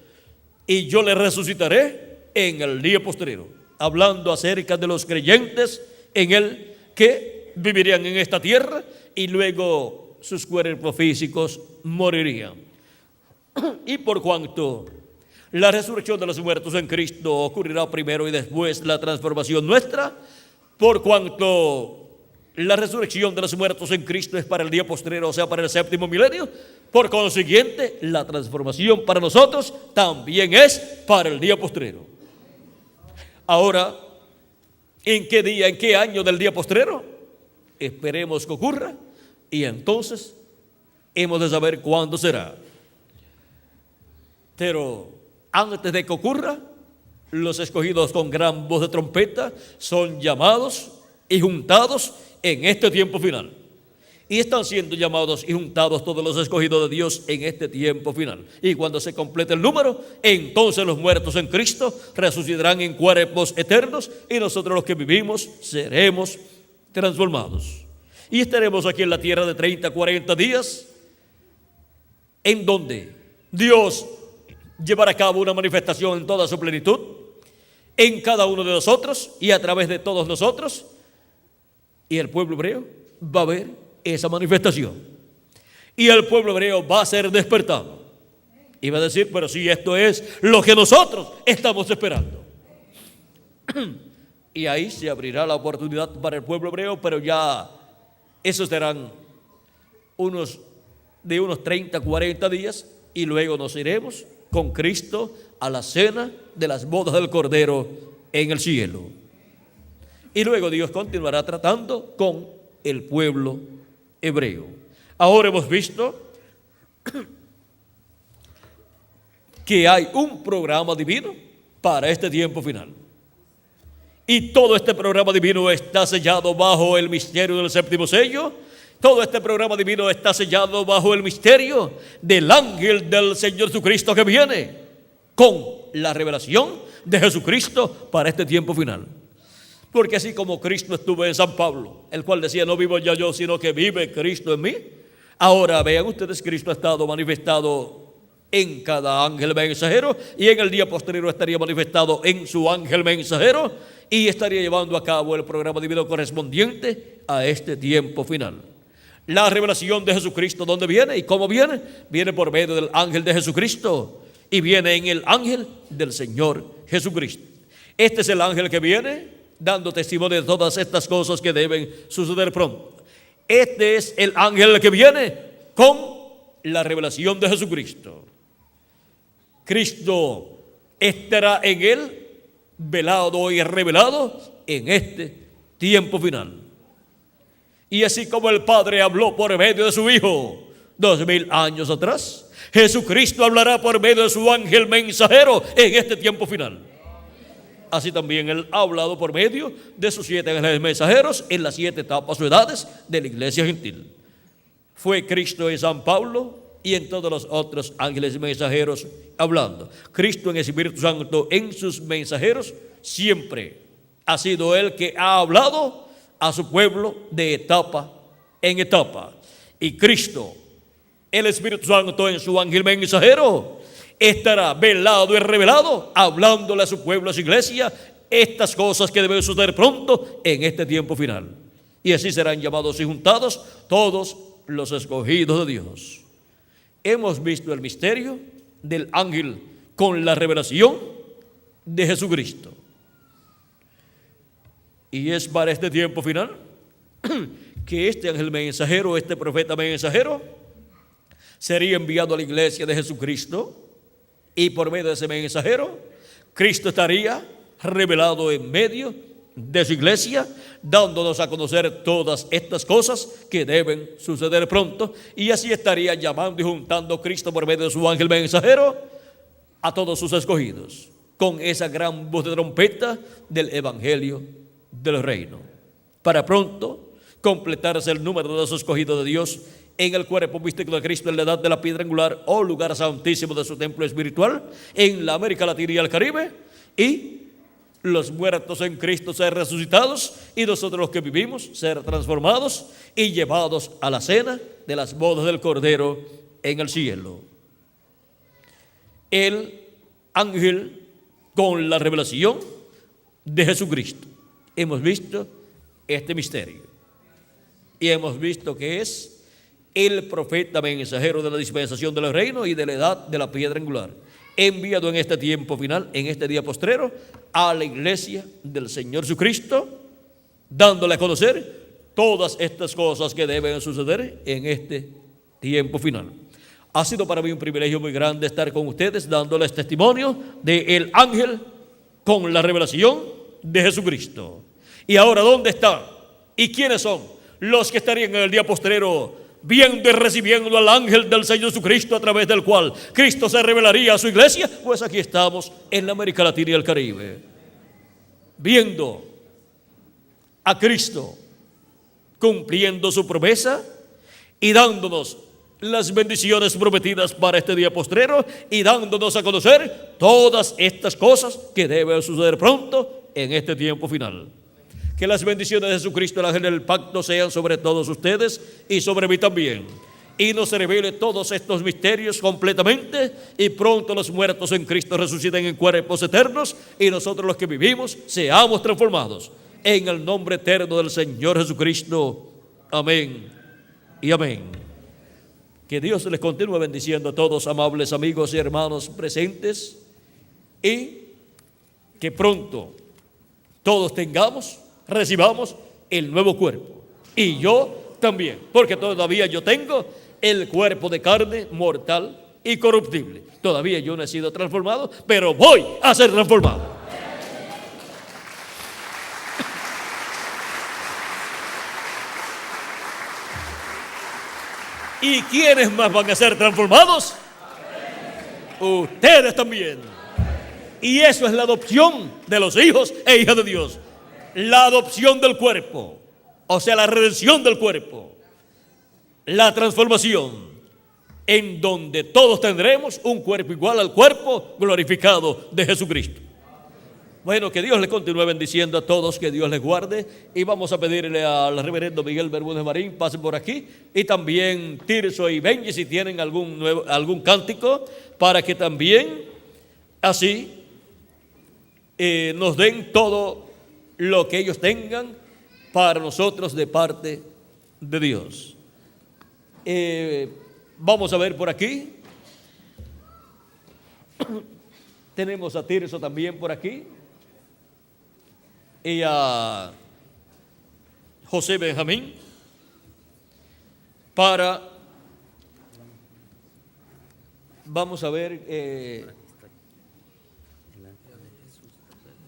y yo le resucitaré en el día postrero, hablando acerca de los creyentes en Él que vivirían en esta tierra y luego sus cuerpos físicos morirían. Y por cuanto la resurrección de los muertos en Cristo ocurrirá primero y después la transformación nuestra, por cuanto la resurrección de los muertos en Cristo es para el día postrero, o sea, para el séptimo milenio, por consiguiente, la transformación para nosotros también es para el día postrero. Ahora, ¿en qué día, en qué año del día postrero? Esperemos que ocurra y entonces hemos de saber cuándo será. Pero antes de que ocurra, los escogidos con gran voz de trompeta son llamados y juntados en este tiempo final. Y están siendo llamados y juntados todos los escogidos de Dios en este tiempo final. Y cuando se complete el número, entonces los muertos en Cristo resucitarán en cuerpos eternos y nosotros los que vivimos seremos transformados. Y estaremos aquí en la tierra de 30, 40 días, en donde Dios llevará a cabo una manifestación en toda su plenitud, en cada uno de nosotros y a través de todos nosotros. Y el pueblo hebreo va a ver esa manifestación. Y el pueblo hebreo va a ser despertado. Y va a decir: pero si esto es lo que nosotros estamos esperando. Y ahí se abrirá la oportunidad para el pueblo hebreo, pero ya esos serán unos 30, 40 días, y luego nos iremos con Cristo a la cena de las bodas del Cordero en el cielo. Y luego Dios continuará tratando con el pueblo hebreo. Ahora hemos visto que hay un programa divino para este tiempo final. Y todo este programa divino está sellado bajo el misterio del séptimo sello. Todo este programa divino está sellado bajo el misterio del ángel del Señor Jesucristo que viene. con la revelación de Jesucristo para este tiempo final. Porque así como Cristo estuvo en San Pablo, el cual decía: no vivo ya yo, sino que vive Cristo en mí. Ahora vean ustedes, Cristo ha estado manifestado en cada ángel mensajero, y en el día posterior estaría manifestado en su ángel mensajero, y estaría llevando a cabo el programa divino correspondiente a este tiempo final. La revelación de Jesucristo, ¿dónde viene y cómo viene? Viene por medio del ángel de Jesucristo, y viene en el ángel del Señor Jesucristo. Este es el ángel que viene dando testimonio de todas estas cosas que deben suceder pronto. Este es el ángel que viene con la revelación de Jesucristo. Cristo estará en él velado y revelado en este tiempo final. Y así como el Padre habló por medio de su Hijo 2000 años atrás, Jesucristo hablará por medio de su ángel mensajero en este tiempo final. Así también Él ha hablado por medio de sus 7 ángeles mensajeros en las 7 etapas o edades de la iglesia gentil. Fue Cristo en San Pablo y en todos los otros ángeles mensajeros hablando. Cristo en el Espíritu Santo en sus mensajeros siempre ha sido Él que ha hablado a su pueblo de etapa en etapa. Y Cristo, el Espíritu Santo en su ángel mensajero, estará velado y revelado, hablándole a su pueblo, a su iglesia, estas cosas que deben suceder pronto en este tiempo final. Y así serán llamados y juntados todos los escogidos de Dios. Hemos visto el misterio del ángel con la revelación de Jesucristo. Y es para este tiempo final que este ángel mensajero, este profeta mensajero, sería enviado a la iglesia de Jesucristo. Y por medio de ese mensajero, Cristo estaría revelado en medio de su iglesia, dándonos a conocer todas estas cosas que deben suceder pronto. Y así estaría llamando y juntando Cristo por medio de su ángel mensajero a todos sus escogidos, con esa gran voz de trompeta del evangelio del reino, para pronto completarse el número de los escogidos de Dios en el cuerpo místico de Cristo en la edad de la piedra angular o lugar santísimo de su templo espiritual en la América Latina y el Caribe, y los muertos en Cristo ser resucitados, y nosotros los que vivimos ser transformados y llevados a la cena de las bodas del Cordero en el cielo. El ángel con la revelación de Jesucristo. Hemos visto este misterio y hemos visto que es el profeta mensajero de la dispensación del reino y de la edad de la piedra angular, enviado en este tiempo final, en este día postrero, a la iglesia del Señor Jesucristo, dándole a conocer todas estas cosas que deben suceder en este tiempo final. Ha sido para mí un privilegio muy grande estar con ustedes, dándoles testimonio del ángel con la revelación de Jesucristo. Y ahora, ¿dónde están? ¿Y quiénes son los que estarían en el día postrero viendo y recibiendo al ángel del Señor Jesucristo, a través del cual Cristo se revelaría a su iglesia? Pues aquí estamos en la América Latina y el Caribe, viendo a Cristo cumpliendo su promesa y dándonos las bendiciones prometidas para este día postrero, y dándonos a conocer todas estas cosas que deben suceder pronto en este tiempo final. Que las bendiciones de Jesucristo, el ángel del pacto, sean sobre todos ustedes y sobre mí también, y nos revele todos estos misterios completamente, y pronto los muertos en Cristo resuciten en cuerpos eternos, y nosotros los que vivimos seamos transformados en el nombre eterno del Señor Jesucristo. Amén y amén. Que Dios les continúe bendiciendo a todos, amables amigos y hermanos presentes, y que pronto todos recibamos el nuevo cuerpo. Y yo también, porque todavía yo tengo el cuerpo de carne mortal y corruptible. Todavía yo no he sido transformado, pero voy a ser transformado. ¿Y quiénes más van a ser transformados? Ustedes también. Y eso es la adopción de los hijos e hijas de Dios. La adopción del cuerpo, o sea, la redención del cuerpo, la transformación en donde todos tendremos un cuerpo igual al cuerpo glorificado de Jesucristo. Bueno, que Dios les continúe bendiciendo a todos, que Dios les guarde, y vamos a pedirle al reverendo Miguel Bermúdez Marín, pase por aquí, y también Tirso y Benji, si tienen algún cántico, para que también así nos den todo lo que ellos tengan para nosotros de parte de Dios. Vamos a ver por aquí. Tenemos a Tirso también por aquí. Y a José Benjamín vamos a ver,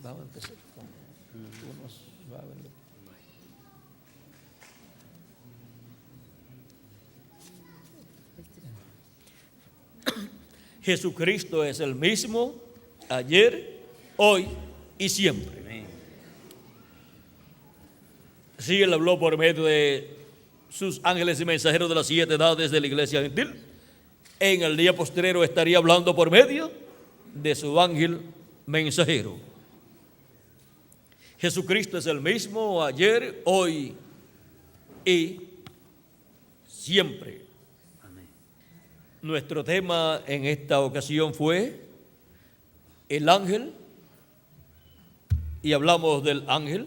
vamos a empezar con unos, Jesucristo es el mismo ayer, hoy y siempre. Sí, Él habló por medio de sus ángeles y mensajeros de las 7 edades de la iglesia gentil. En el día postrero estaría hablando por medio de su ángel mensajero. Jesucristo es el mismo ayer, hoy y siempre. Amén. Nuestro tema en esta ocasión fue el ángel, y hablamos del ángel.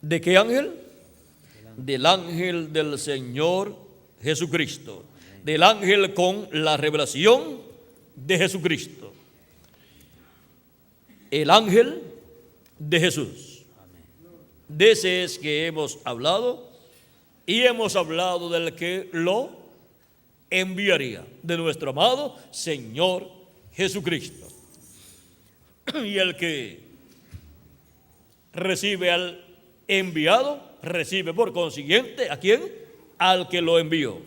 ¿De qué ángel? Del ángel del Señor Jesucristo, del ángel con la revelación de Jesucristo, el ángel de Jesús. De ese es que hemos hablado, y hemos hablado del que lo enviaría, de nuestro amado Señor Jesucristo. Y el que recibe al enviado, recibe por consiguiente, ¿a quién? Al que lo envió.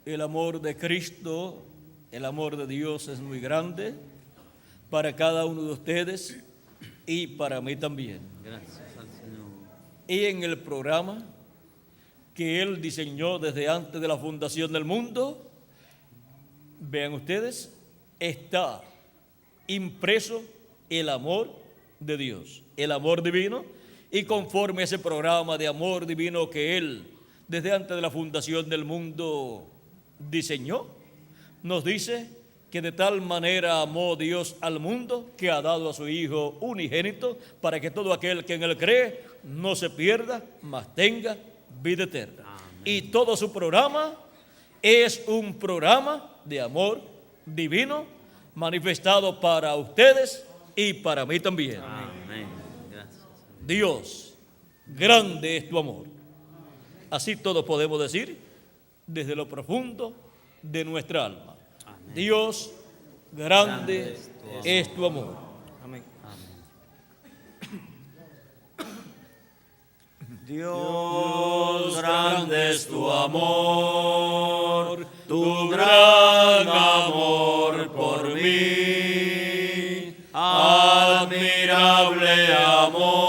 El amor de Cristo, el amor de Dios es muy grande para cada uno de ustedes y para mí también. Gracias al Señor. Y en el programa que Él diseñó desde antes de la fundación del mundo, vean ustedes, está impreso el amor de Dios, el amor divino. Y conforme a ese programa de amor divino que Él, desde antes de la fundación del mundo, diseñó, nos dice que de tal manera amó Dios al mundo que ha dado a su Hijo unigénito para que todo aquel que en Él cree no se pierda, mas tenga vida eterna. Amén. Y todo su programa es un programa de amor divino manifestado para ustedes y para mí también. Amén. Dios, grande es tu amor. Así todos podemos decir desde lo profundo de nuestra alma. Amén. Dios, grande es tu amor. Amén. Dios, grande es tu amor, tu gran amor por mí, admirable amor.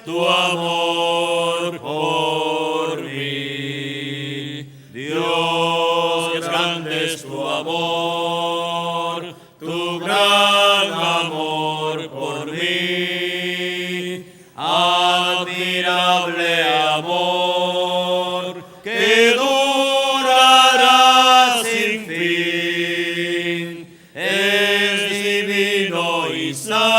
Tu amor por mí, Dios, grande es tu amor, tu gran amor por mí, admirable amor que durará sin fin, es divino y santo.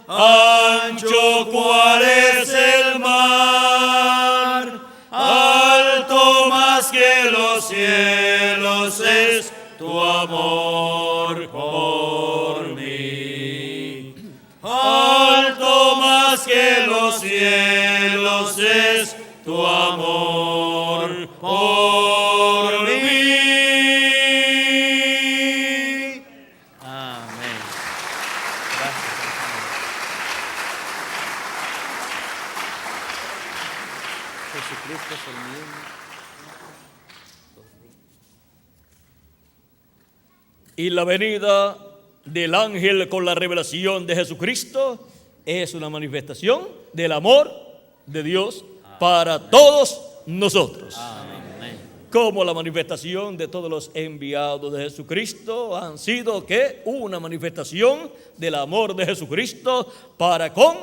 Ancho cual es el mar, alto más que los cielos es tu amor por mí. Alto más que los cielos es tu amor por mí. Amén. Gracias. Jesucristo es el mismo. Y la venida del ángel con la revelación de Jesucristo es una manifestación del amor de Dios para todos nosotros. Amén. Como la manifestación de todos los enviados de Jesucristo han sido que una manifestación del amor de Jesucristo para con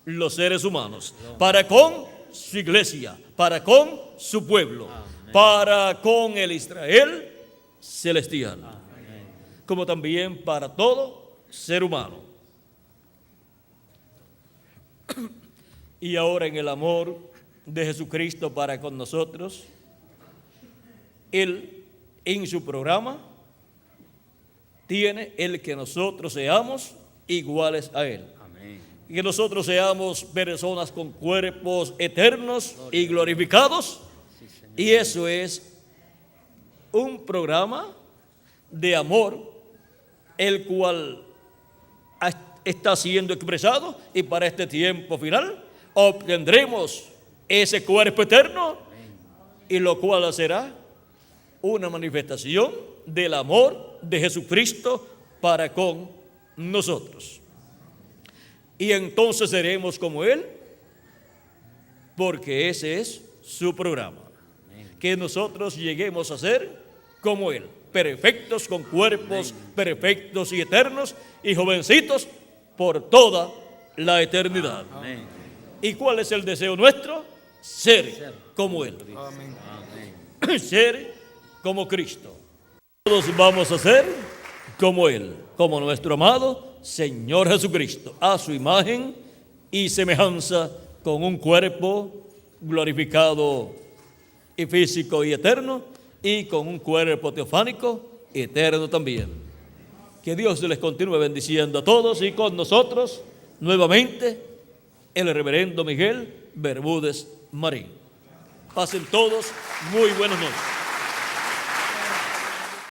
los seres humanos, para con su iglesia, para con su pueblo, para con el Israel celestial, como también para todo ser humano. Y ahora en el amor de Jesucristo para con nosotros, Él en su programa tiene el que nosotros seamos iguales a Él. Amén. Que nosotros seamos personas con cuerpos eternos y glorificados. Y eso es un programa de amor, el cual está siendo expresado, y para este tiempo final obtendremos ese cuerpo eterno, y lo cual será una manifestación del amor de Jesucristo para con nosotros. Y entonces seremos como Él, porque ese es su programa. Que nosotros lleguemos a ser como Él, perfectos, con cuerpos perfectos y eternos, y jovencitos por toda la eternidad. Amén. ¿Y cuál es el deseo nuestro? Ser como Él. Amén. Ser como Cristo. Todos vamos a ser como Él, como nuestro amado Señor Jesucristo, a su imagen y semejanza, con un cuerpo glorificado y físico y eterno, y con un cuerpo teofánico eterno también. Que Dios les continúe bendiciendo a todos, y con nosotros nuevamente el reverendo Miguel Bermúdez Marín. Pasen todos muy buenas noches.